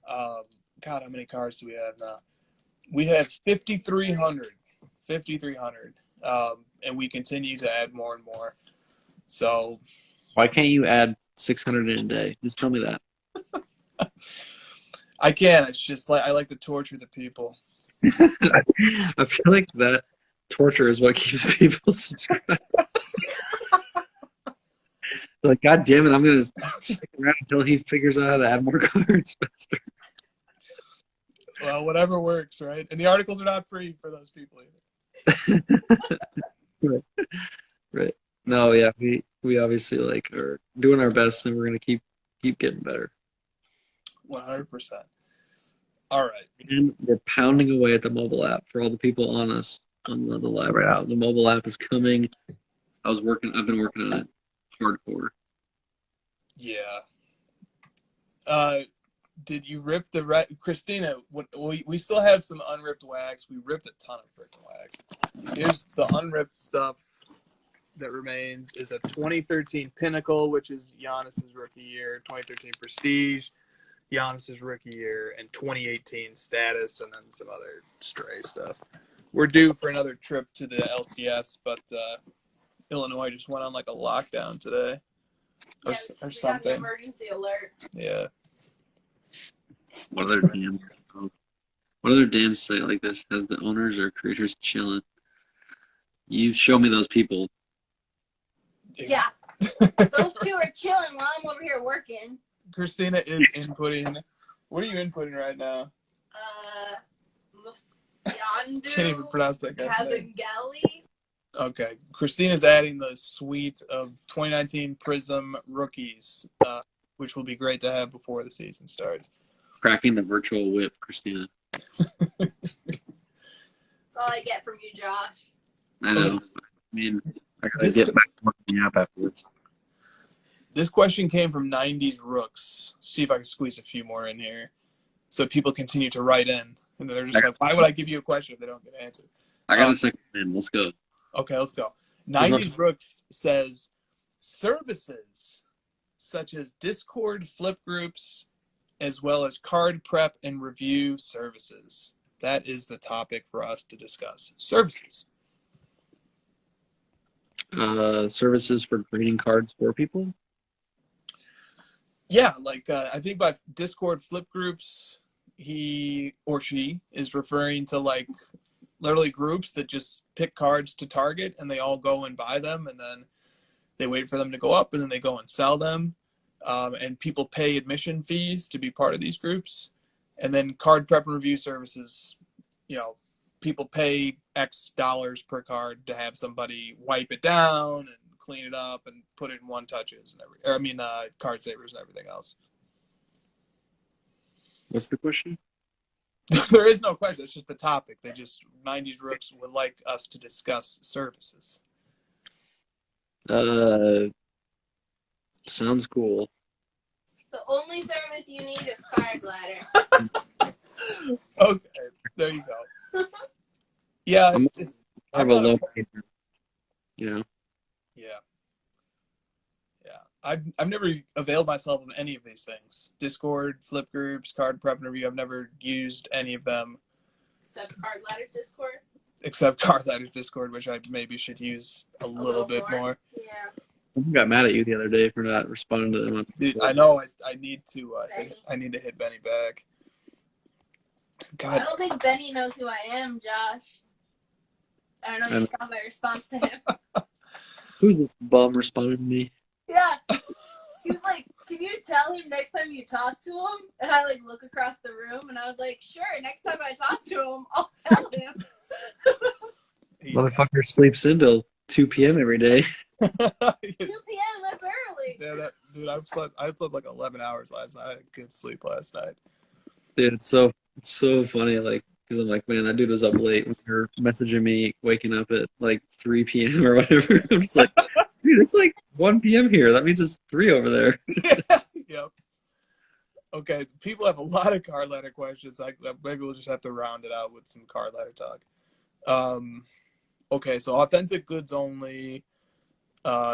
God, how many cards do we have now? We have 5,300. And we continue to add more and more. So why can't you add 600 in a day? Just tell me that. I can. It's just like I like to torture the people. I feel like that torture is what keeps people subscribed. Like, God damn it, I'm going to stick around until he figures out how to add more cards faster. Well, whatever works, right? And the articles are not free for those people either. Right. No, yeah, we obviously like are doing our best, and we're gonna keep getting better. 100%. All right. And we're pounding away at the mobile app for all the people on us on the live right now. The mobile app is coming. I've been working on it hardcore. Yeah. Did you rip Christina? We still have some unripped wax. We ripped a ton of freaking wax. Here's the unripped stuff that remains is a 2013 Pinnacle, which is Giannis's rookie year, 2013 Prestige, Giannis's rookie year, and 2018 Status, and then some other stray stuff. We're due for another trip to the LCS, but Illinois just went on like a lockdown today. or, Yeah, or we got the something. emergency alert. Yeah. What other damn what other damn site like this has the owners or creators chilling? You show me those people. Yeah. Those two are chilling while I'm over here working. Christina is inputting. What are you inputting right now? Yandu Can't even pronounce that guy's name. Cabangali. Okay. Christina's adding the suite of 2019 Prism rookies, which will be great to have before the season starts. Cracking the virtual whip, Christina. That's all I get from you, Josh. I know. I mean, I gotta This- get back to working the app afterwards. This question came from 90s Rooks. See if I can squeeze a few more in here. So people continue to write in. And they're just like, why would I give you a question if they don't get answered? I got a second in. Let's go. Okay, let's go. 90s Rooks says services such as Discord flip groups, as well as card prep and review services. That is the topic for us to discuss. Services. Services for grading cards for people. Yeah, like I think by Discord flip groups, he or she is referring to like literally groups that just pick cards to target and they all go and buy them and then they wait for them to go up and then they go and sell them. And people pay admission fees to be part of these groups. And then card prep and review services, you know, people pay X dollars per card to have somebody wipe it down and clean it up and put it in one touches and card savers and everything else. What's the question? There is no question. It's just the topic. 90s Rooks would like us to discuss services. Sounds cool. The only service you need is Card Ladder. Okay, there you go. Yeah, it's I have a low paper. You know? Yeah. I've never availed myself of any of these things. Discord, flip groups, card prep and review. I've never used any of them. Except Card Ladder's Discord? Except Card Ladder's Discord, which I maybe should use a little bit more. Yeah. I got mad at you the other day for not responding to them. Dude, I know. I need to. I need to hit Benny back. God. I don't think Benny knows who I am, Josh. I don't know if you saw my response to him. Who's this bum responded to me? Yeah. He was like, can you tell him next time you talk to him? And I like look across the room and I was like, sure, next time I talk to him, I'll tell him. Motherfucker sleeps until 2 p.m. every day. 2 p.m., that's early. Yeah, dude, I slept like 11 hours last night. I had good sleep last night. Dude, it's so funny, like, because I'm like, man, that dude was up late when you're messaging me, waking up at like 3 p.m. or whatever. I'm just like, dude, it's like 1 p.m. here. That means it's 3 over there. Yep. Okay, people have a lot of card ladder questions. Maybe we'll just have to round it out with some card ladder talk. Okay, so Authentic Goods Only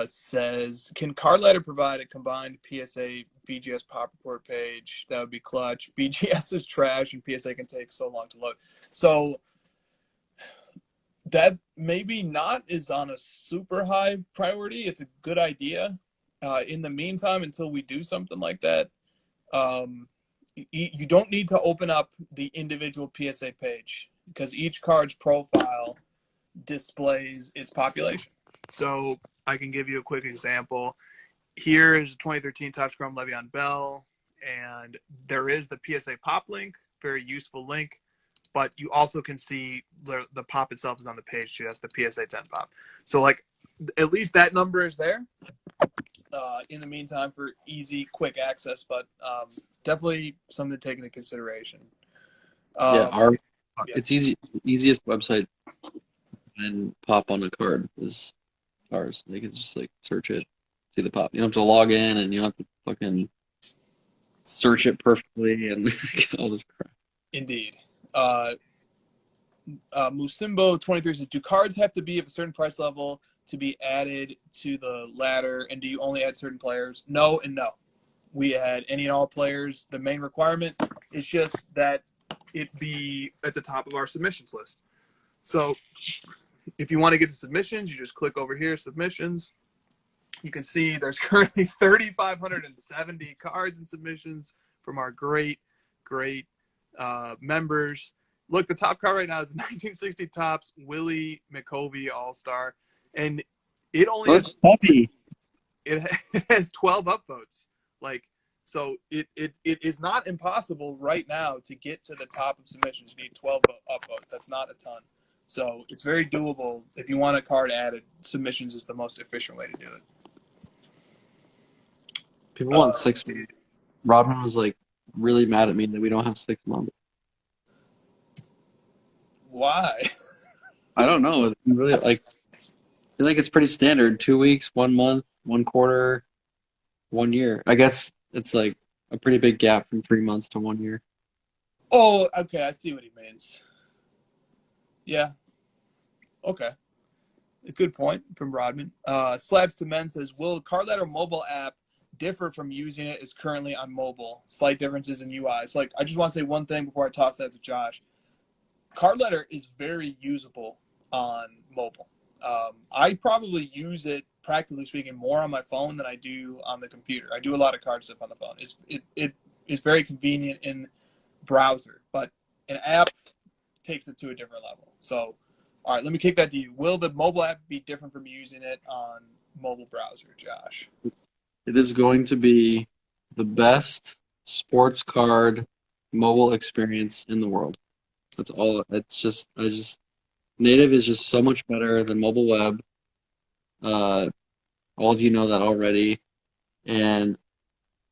says, can card ladder provide a combined PSA BGS pop report page? That would be clutch. BGS is trash and PSA can take so long to load. So that maybe not is on a super high priority. It's a good idea. In the meantime, until we do something like that, you don't need to open up the individual PSA page because each card's profile displays its population. So I can give you a quick example. Here is 2013 Topps Chrome Le'Veon Bell, and there is the PSA pop link, very useful link, but you also can see the pop itself is on the page too. That's the PSA 10 pop. So like at least that number is there in the meantime for easy, quick access, but definitely something to take into consideration. It's easiest website and pop on a card is ours. They can just like search it, see the pop. You don't have to log in and you don't have to fucking search it perfectly and all this crap. Indeed. Musimbo 23 says, do cards have to be of a certain price level to be added to the ladder, and do you only add certain players? No and no. We add any and all players. The main requirement is just that it be at the top of our submissions list. So if you want to get to submissions, you just click over here, submissions, You can see there's currently 3,570 cards and submissions from our great members. Look, the top card right now is 1960 Topps Willie McCovey All-Star, and it only has, it has 12 upvotes. Like, so it is not impossible right now to get to the top of submissions. You need 12 upvotes. That's not a ton. So it's very doable. If you want a card added, submissions is the most efficient way to do it. People want 6 months. Rodman was like really mad at me that we don't have 6 months. Why? I don't know. It's really like, I feel like it's pretty standard. 2 weeks, 1 month, 1 quarter, 1 year. I guess it's like a pretty big gap from 3 months to 1 year. Oh, okay. I see what he means. Yeah. Okay. A good point from Rodman. Slabs to Men says, will Card Ladder mobile app differ from using it as currently on mobile? Slight differences in UI. So, like, I just want to say one thing before I toss that to Josh. Card Ladder is very usable on mobile. I probably use it, practically speaking, more on my phone than I do on the computer. I do a lot of card stuff on the phone. It is very convenient in browser, but an app takes it to a different level. So, all right, let me kick that to you. Will the mobile app be different from using it on mobile browser, Josh? It is going to be the best sports card mobile experience in the world. That's all. It's just, native is just so much better than mobile web. All of you know that already, and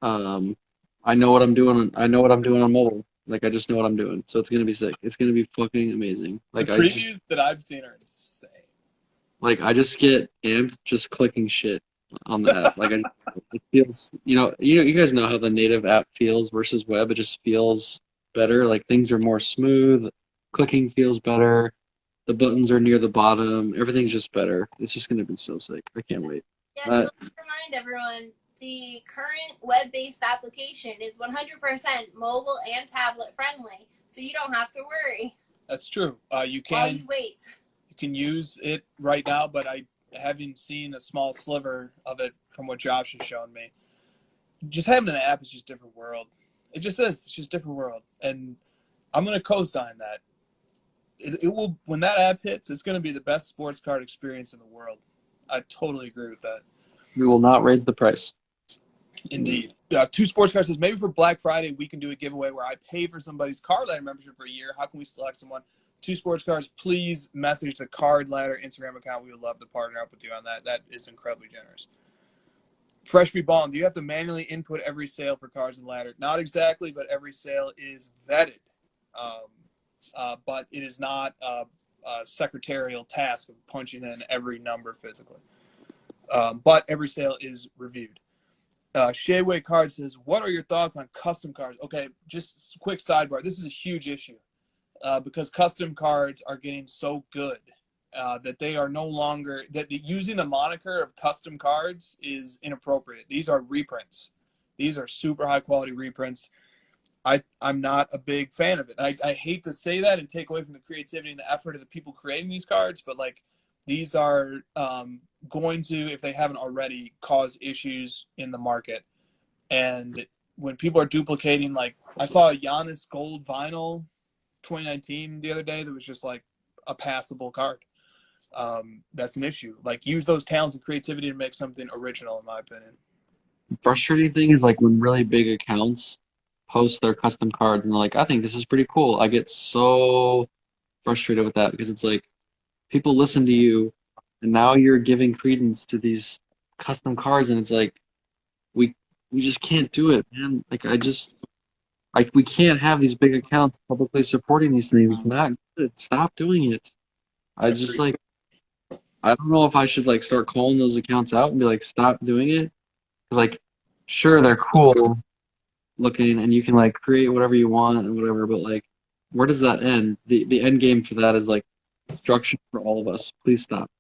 I know what I'm doing. I know what I'm doing on mobile. Like, I just know what I'm doing. So it's gonna be sick. It's gonna be fucking amazing. Like, the previews that I've seen are insane. Like, I just get amped just clicking shit on the app. Like, it feels, you guys know how the native app feels versus web. It just feels better. Like, things are more smooth. Clicking feels better. The buttons are near the bottom. Everything's just better. It's just gonna be so sick. I can't wait. Yes, let's remind everyone, the current web-based application is 100% mobile and tablet friendly, so you don't have to worry. That's true. You While you wait. You can use it right now, but I haven't seen a small sliver of it from what Josh has shown me. Just having an app is just a different world. It just is. It's just a different world, and I'm going to co-sign that. It will, when that app hits, it's going to be the best sports card experience in the world. I totally agree with that. We will not raise the price. Indeed. 2 Sports Cards says, maybe for Black Friday, we can do a giveaway where I pay for somebody's Card Ladder membership for a year. How can we select someone? 2 Sports Cards, please message the Card Ladder Instagram account. We would love to partner up with you on that. That is incredibly generous. Fresh Be Ballin', do you have to manually input every sale for Cards and Ladder? Not exactly, but every sale is vetted. But it is not a secretarial task of punching in every number physically. But every sale is reviewed. Shayway Card says, what are your thoughts on custom cards? Okay, just a quick sidebar. This is a huge issue because custom cards are getting so good that they are no longer, that using the moniker of custom cards is inappropriate. These are reprints. These are super high quality reprints. I'm not a big fan of it. I hate to say that and take away from the creativity and the effort of the people creating these cards, but like these are going to, if they haven't already, cause issues in the market. And when people are duplicating, like I saw a Giannis gold vinyl 2019 the other day that was just like a passable card. That's an issue. Like, use those talents and creativity to make something original, in my opinion. Frustrating thing is like when really big accounts post their custom cards and they're like, I think this is pretty cool. I get so frustrated with that because it's like people listen to you and now you're giving credence to these custom cards and it's like we just can't do it, man. Like we can't have these big accounts publicly supporting these things. It's not good. Stop doing it. I just like, I don't know if I should like start calling those accounts out and be like, stop doing it. Because like, sure, they're cool looking and you can like create whatever you want and whatever, but like, where does that end? The end game for that is like destruction for all of us. Please stop.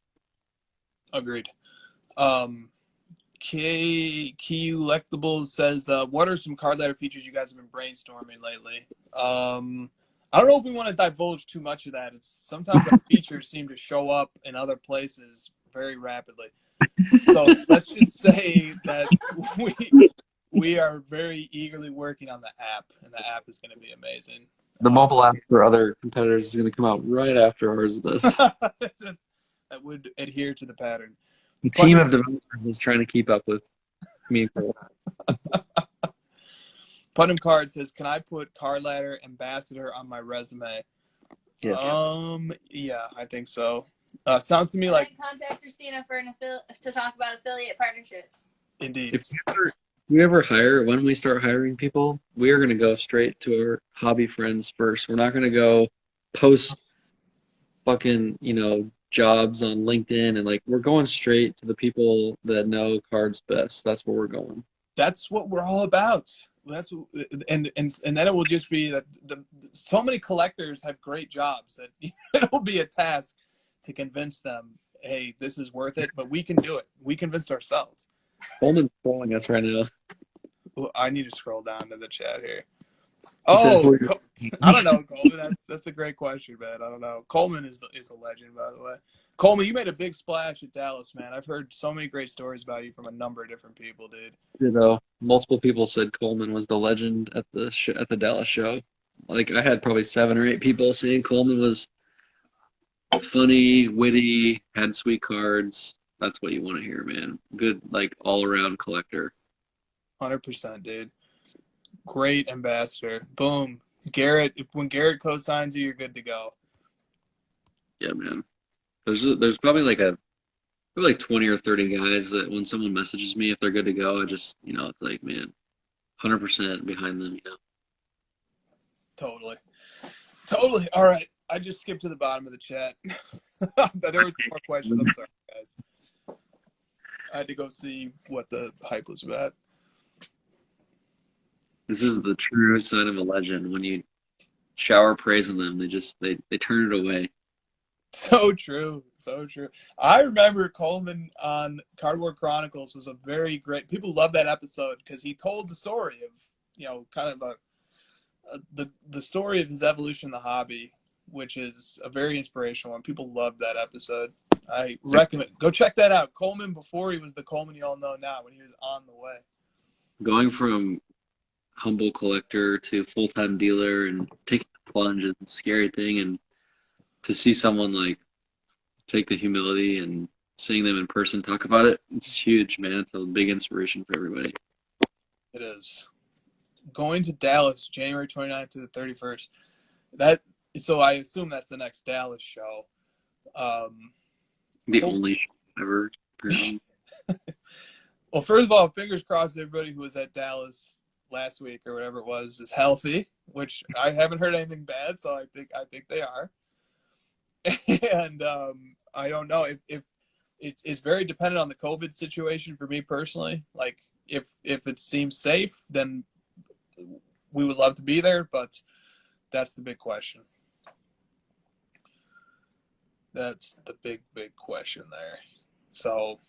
Agreed. Lectables says, what are some card ladder features you guys have been brainstorming lately? I don't know if we want to divulge too much of that. It's sometimes our features seem to show up in other places very rapidly. So let's just say that we are very eagerly working on the app, and the app is going to be amazing. The mobile app for other competitors is going to come out right after ours does. That would adhere to the pattern. The team of developers is trying to keep up with me. Putnam Card says, "Can I put Card Ladder Ambassador on my resume?" Yes. Yeah, I think so. Sounds to me like contact Christina for to talk about affiliate partnerships. Indeed. If we ever hire, when we start hiring people, we are going to go straight to our hobby friends first. We're not going to go post fucking, jobs on LinkedIn, and like we're going straight to the people that know cards best. That's where we're going. That's what we're all about. That's and then it will just be that so many collectors have great jobs that it'll be a task to convince them, hey, this is worth it, but we can do it. We convinced ourselves. Coleman's calling us right now. Ooh, I need to scroll down to the chat here. I don't know, Coleman. That's a great question, man. I don't know. Coleman is a legend, by the way. Coleman, you made a big splash at Dallas, man. I've heard so many great stories about you from a number of different people, dude. Multiple people said Coleman was the legend at the Dallas show. Like I had probably 7 or 8 people saying Coleman was funny, witty, had sweet cards. That's what you want to hear, man. Good, like all around collector. 100%, dude. Great ambassador. Boom. Garrett. When Garrett co-signs you, you're good to go. Yeah, man. There's probably like 20 or 30 guys that when someone messages me if they're good to go, I just it's like, man, 100% behind them. Totally. All right. I just skipped to the bottom of the chat. There were some more questions. I'm sorry, guys. I had to go see what the hype was about. This is the true sign of a legend. When you shower praise on them, they turn it away. So true. I remember Coleman on Cardboard Chronicles was a very great. People love that episode because he told the story of kind of the story of his evolution in the hobby, which is a very inspirational one. People love that episode. I recommend go check that out. Coleman before he was the Coleman you all know now, when he was on the way. Going from humble collector to full-time dealer and taking the plunge is a scary thing, and to see someone like take the humility and seeing them in person talk about it, it's huge, man. It's a big inspiration for everybody. It is. Going to Dallas January 29th to the 31st. So I assume that's the next Dallas show. The only show ever. Well, first of all, fingers crossed everybody who was at Dallas last week or whatever it was is healthy, which I haven't heard anything bad, so I think they are. And I don't know if it's very dependent on the COVID situation for me personally. Like if it seems safe, then we would love to be there, but that's the big question. That's the big question there. So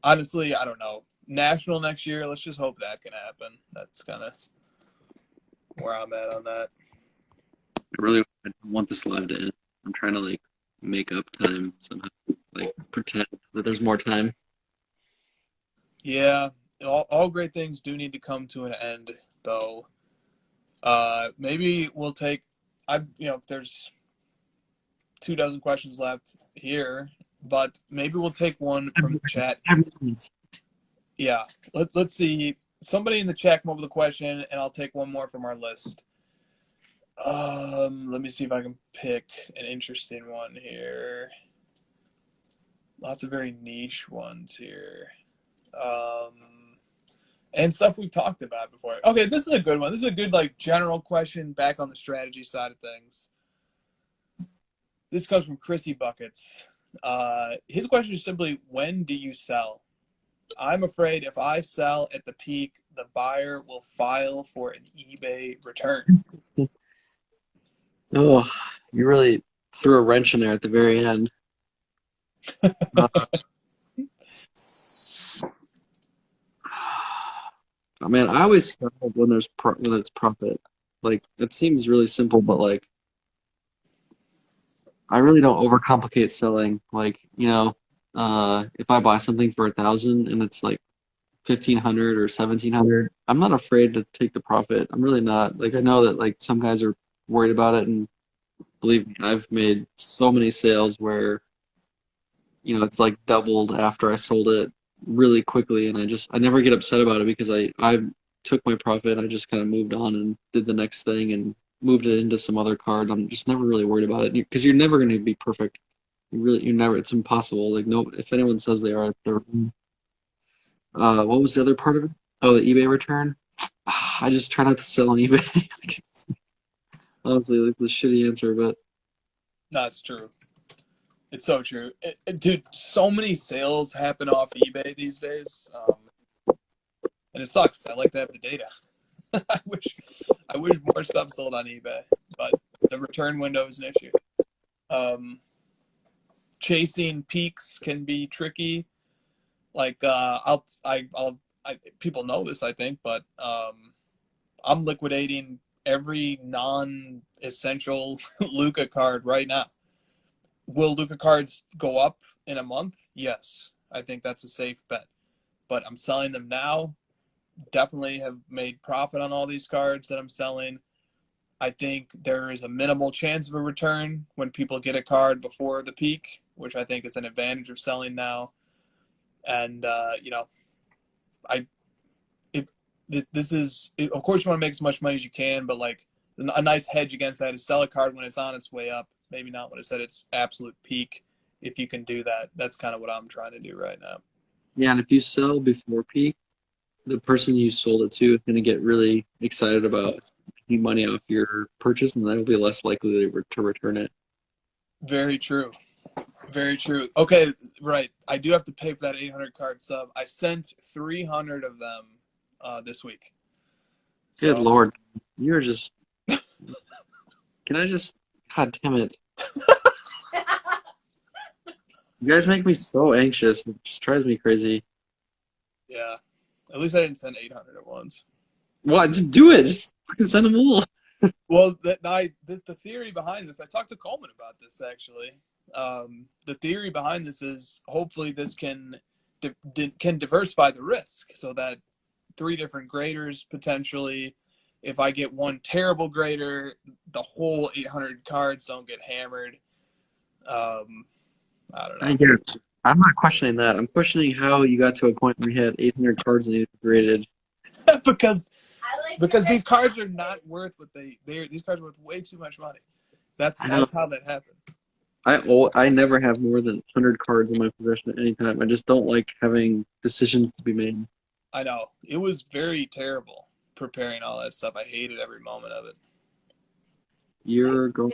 honestly, I don't know. National next year, let's just hope that can happen. That's kind of where I'm at on that. I want this live to end. I'm trying to make up time somehow, pretend that there's more time. Yeah, all great things do need to come to an end, though. Maybe we'll take. There's 24 questions left here, but maybe we'll take one from the chat. Yeah, let's see. Somebody in the chat come up with a question, and I'll take one more from our list. Let me see if I can pick an interesting one here. Lots of very niche ones here. And stuff we've talked about before. Okay, this is a good one. This is a good general question back on the strategy side of things. This comes from Chrissy Buckets. His question is simply, when do you sell? I'm afraid if I sell at the peak, the buyer will file for an eBay return. Oh, you really threw a wrench in there at the very end. Man, I always sell when it's profit. It seems really simple, but I really don't overcomplicate selling. if I buy something for 1,000 and it's like 1,500 or 1,700, I'm not afraid to take the profit. I'm really not. Like I know that like some guys are worried about it, and believe me, I've made so many sales where it's like doubled after I sold it really quickly, and I never get upset about it because I took my profit. I just kind of moved on and did the next thing and moved it into some other card. I'm just never really worried about it because you're never going to be perfect. You're never. It's impossible. Like no, if anyone says they are, they're wrong. What was the other part of it? Oh, the eBay return. I just try not to sell on eBay. Like, it's honestly, like the shitty answer, but That's true. It's so true. Dude, so many sales happen off eBay these days. And it sucks. I like to have the data. I wish more stuff sold on eBay, but the return window is an issue. Chasing peaks can be tricky. Like people know this, I think, but I'm liquidating every non-essential Luca card right now. Will Luca cards go up in a month? Yes, I think that's a safe bet. But I'm selling them now. Definitely have made profit on all these cards that I'm selling. I think there is a minimal chance of a return when people get a card before the peak, which I think is an advantage of selling now. And this is, of course, you want to make as much money as you can, but like a nice hedge against that is sell a card when it's on its way up, maybe not when it's at its absolute peak. If you can do that, that's kind of what I'm trying to do right now. yeah, and if you sell before peak, the person you sold it to is going to get really excited about making money off your purchase, and they'll be less likely to return it. Very true. Very true. Okay, right. I do have to pay for that 800 card sub. I sent 300 of them this week. Good Lord. You're just... Can I just... God damn it. You guys make me so anxious. It just drives me crazy. Yeah. At least I didn't send 800 at once. What? Just do it. Just fucking send them all. Well, the theory behind this, I talked to Coleman about this, actually. The theory behind this is hopefully this can diversify the risk so that 3 different graders potentially, if I get one terrible grader, the whole 800 cards don't get hammered. I don't know. I get it. I'm not questioning that. I'm questioning how you got to a point where you had 800 cards and you graded. because these cards are not worth what these cards are worth way too much money. That's how that happened. I never have more than 100 cards in my possession at any time. I just don't like having decisions to be made. I know. It was very terrible preparing all that stuff. I hated every moment of it. You're going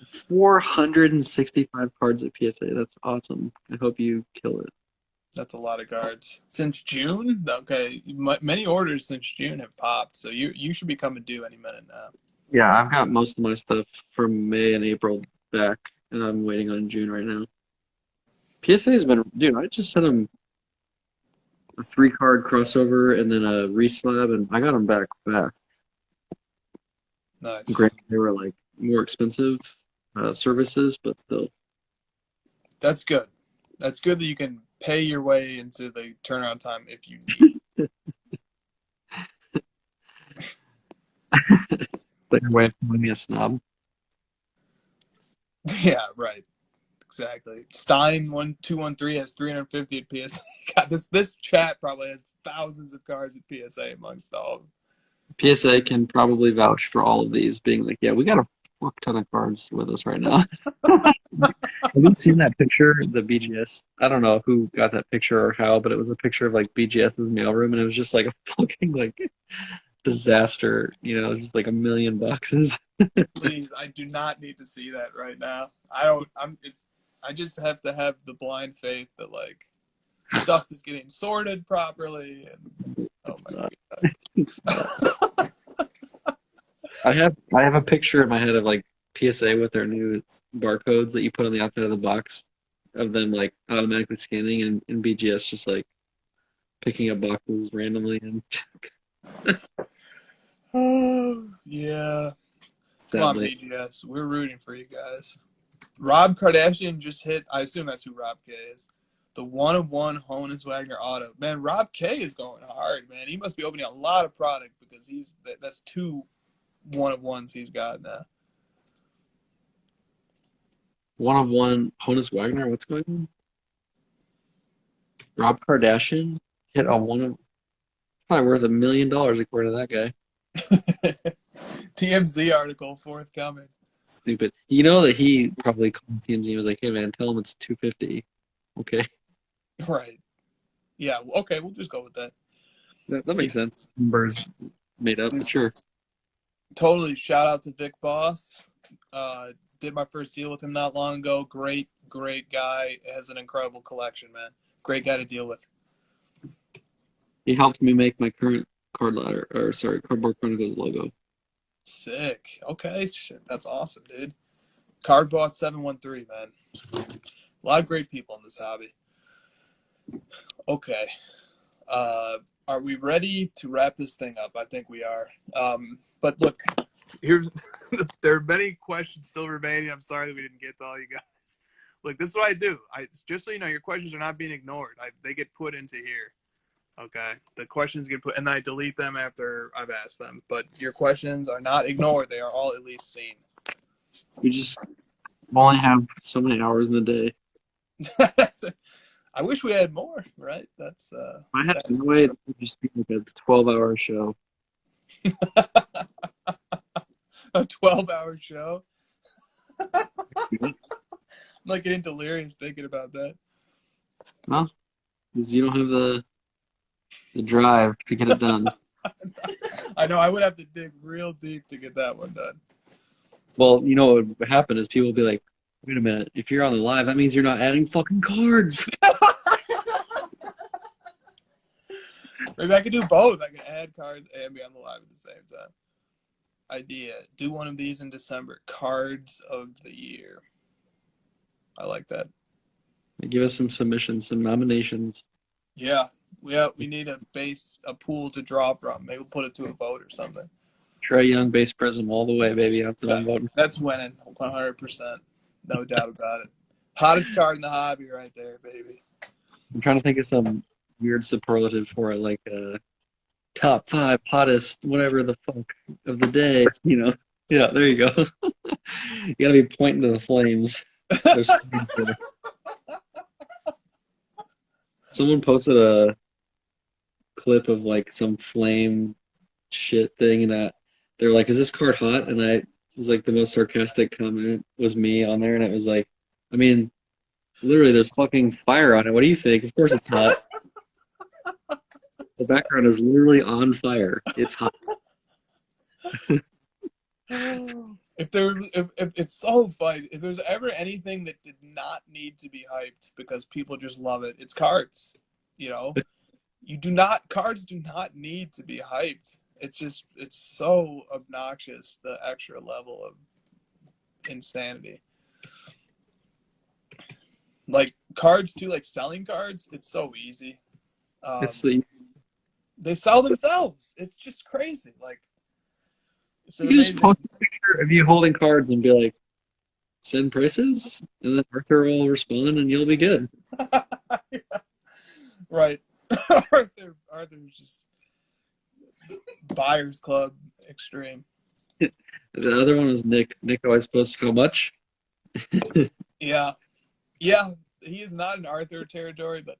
465 cards at PSA. That's awesome. I hope you kill it. That's a lot of cards. Since June? Okay. Many orders since June have popped, so you should be coming due any minute now. Yeah, I've got most of my stuff from May and April back, and I'm waiting on June right now. PSA has been... Dude, I just sent them a 3-card crossover and then a reslab, and I got them back fast. Nice. Granted, they were like more expensive services, but still. That's good. That's good that you can pay your way into the turnaround time if you need. But your way of calling me a snob. Yeah, right. Exactly. Stein 1213 has 350 at PSA. God, this chat probably has thousands of cards at PSA amongst all of them. PSA can probably vouch for all of these, being like, yeah, we got a fuck ton of cards with us right now. Have you seen that picture, the BGS? I don't know who got that picture or how, but it was a picture of like BGS's mailroom, and it was just like a fucking like disaster, just like a million boxes. Please, I do not need to see that right now. I just have to have the blind faith that like stuff is getting sorted properly and oh my god. I have a picture in my head of like PSA with their new barcodes that you put on the outside of the box of them like automatically scanning, and BGS just like picking up boxes randomly and oh yeah. sadly. Come on, BGS. We're rooting for you guys. Rob Kardashian just hit. I assume that's who Rob K is. The 1-of-1 Honus Wagner auto. Man, Rob K is going hard, man. He must be opening a lot of product because that's 2 1-of-1s he's got now. 1-of-1 Honus Wagner. What's going on? Rob Kardashian hit a one of probably worth $1 million according to that guy. TMZ article forthcoming. Stupid. You know that he probably called TMZ and was like, "Hey man, tell him it's 250." Okay, Right. Yeah. Okay. We'll just go with that. that makes sense. Numbers made up, but sure. Totally. Shout out to Vic Boss. Did my first deal with him not long ago. Great guy. Has an incredible collection, man. Great guy to deal with. He helped me make my current Cardboard Chronicles logo. Sick. Okay. Shit. That's awesome, dude. Card Boss 713, man. A lot of great people in this hobby. Okay. Are we ready to wrap this thing up? I think we are. But look, here's there are many questions still remaining. I'm sorry that we didn't get to all you guys. Look, this is what I do. Just so you know, your questions are not being ignored. They get put into here. Okay, the questions get put, and then I delete them after I've asked them. But your questions are not ignored; they are all at least seen. We just only have so many hours in the day. I wish we had more. Right? That's. I have no way to just be like a 12-hour show. A 12-hour show. I'm like getting delirious thinking about that. Well, because you don't have the drive to get it done. I know I would have to dig real deep to get that one done. Well, you know what would happen is people would be like, "Wait a minute, if you're on the live, that means you're not adding fucking cards." Maybe I could do both. I could add cards and be on the live at the same time. Idea. Do one of these in December. Cards of the year. I like that. Give us some submissions, some nominations. Yeah. We need a pool to draw from. Maybe we'll put it to a vote or something. Trae Young base prism all the way, baby. I'm voting. That's winning 100%. No doubt about it. Hottest card in the hobby right there, baby. I'm trying to think of some weird superlative for it, like top 5 hottest, whatever the fuck of the day. You know, yeah, there you go. You gotta be pointing to the flames. There's flames there. Someone posted a clip of like some flame shit thing, and they're like, "Is this card hot?" And I was like, the most sarcastic comment was me on there, and it was like, I mean, literally, there's fucking fire on it. What do you think? Of course it's hot. The background is literally on fire. It's hot. If it's so fun, if there's ever anything that did not need to be hyped because people just love it, it's cards. You know, cards do not need to be hyped. It's so obnoxious, the extra level of insanity. Like cards too, like selling cards, it's so easy. They sell themselves. It's just crazy. Like, you can just post a picture of you holding cards and be like, "Send prices," and then Arthur will respond, and you'll be good. Yeah. Right. Arthur's just buyers club extreme. The other one was Nick. Nick always posts how much. Yeah. He is not in Arthur territory, but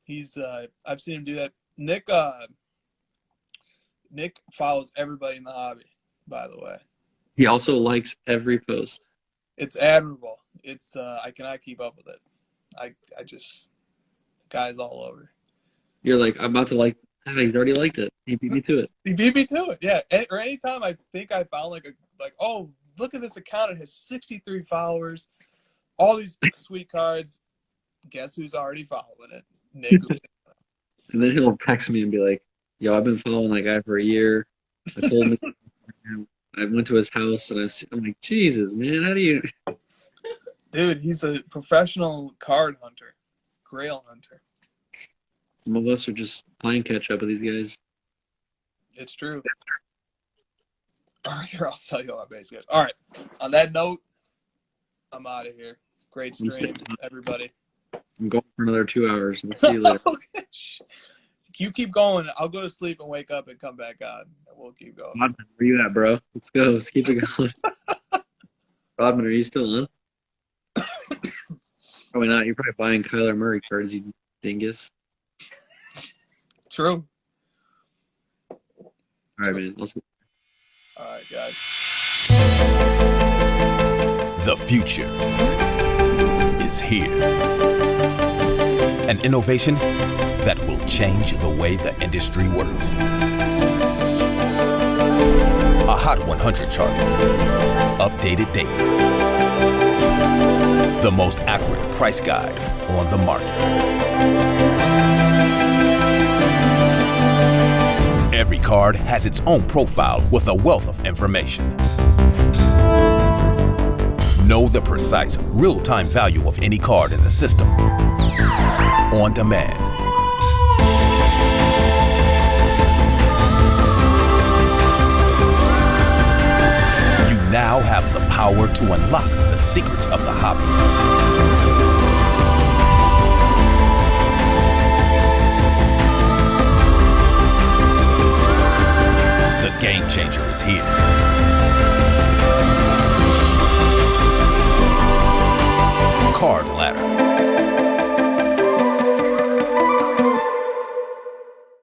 he's. I've seen him do that. Nick follows everybody in the hobby, by the way. He also likes every post. It's admirable. It's I cannot keep up with it. I just guy's all over. You're like, I'm about to like. He's already liked it. He beat me to it. He beat me to it. Yeah. Or anytime I think I found like oh, look at this account. It has 63 followers. All these sweet cards. Guess who's already following it? Nick. And then he'll text me and be like, "Yo, I've been following that guy for a year. I told him I went to his house, and I'm like, Jesus, man, how do you?" Dude, he's a professional card hunter, grail hunter. Some of us are just playing catch up with these guys. It's true. Arthur, I'll tell you all my base guys. All right. On that note, I'm out of here. Great I'm stream, staying. everybody. I'm going for another 2 hours. I'll see you later. You keep going. I'll go to sleep and wake up and come back on. We'll keep going. Rodman, where you at, bro? Let's go. Let's keep it going. Rodman, are you still on? Probably not. You're probably buying Kyler Murray cards, you dingus. True. All right, man. All right, guys. The future is here. An innovation that will change the way the industry works. A Hot 100 chart, updated daily. The most accurate price guide on the market. Every card has its own profile with a wealth of information. Know the precise, real-time value of any card in the system. On demand. You now have the power to unlock the secrets of the hobby. The game changer is here. Card Ladder.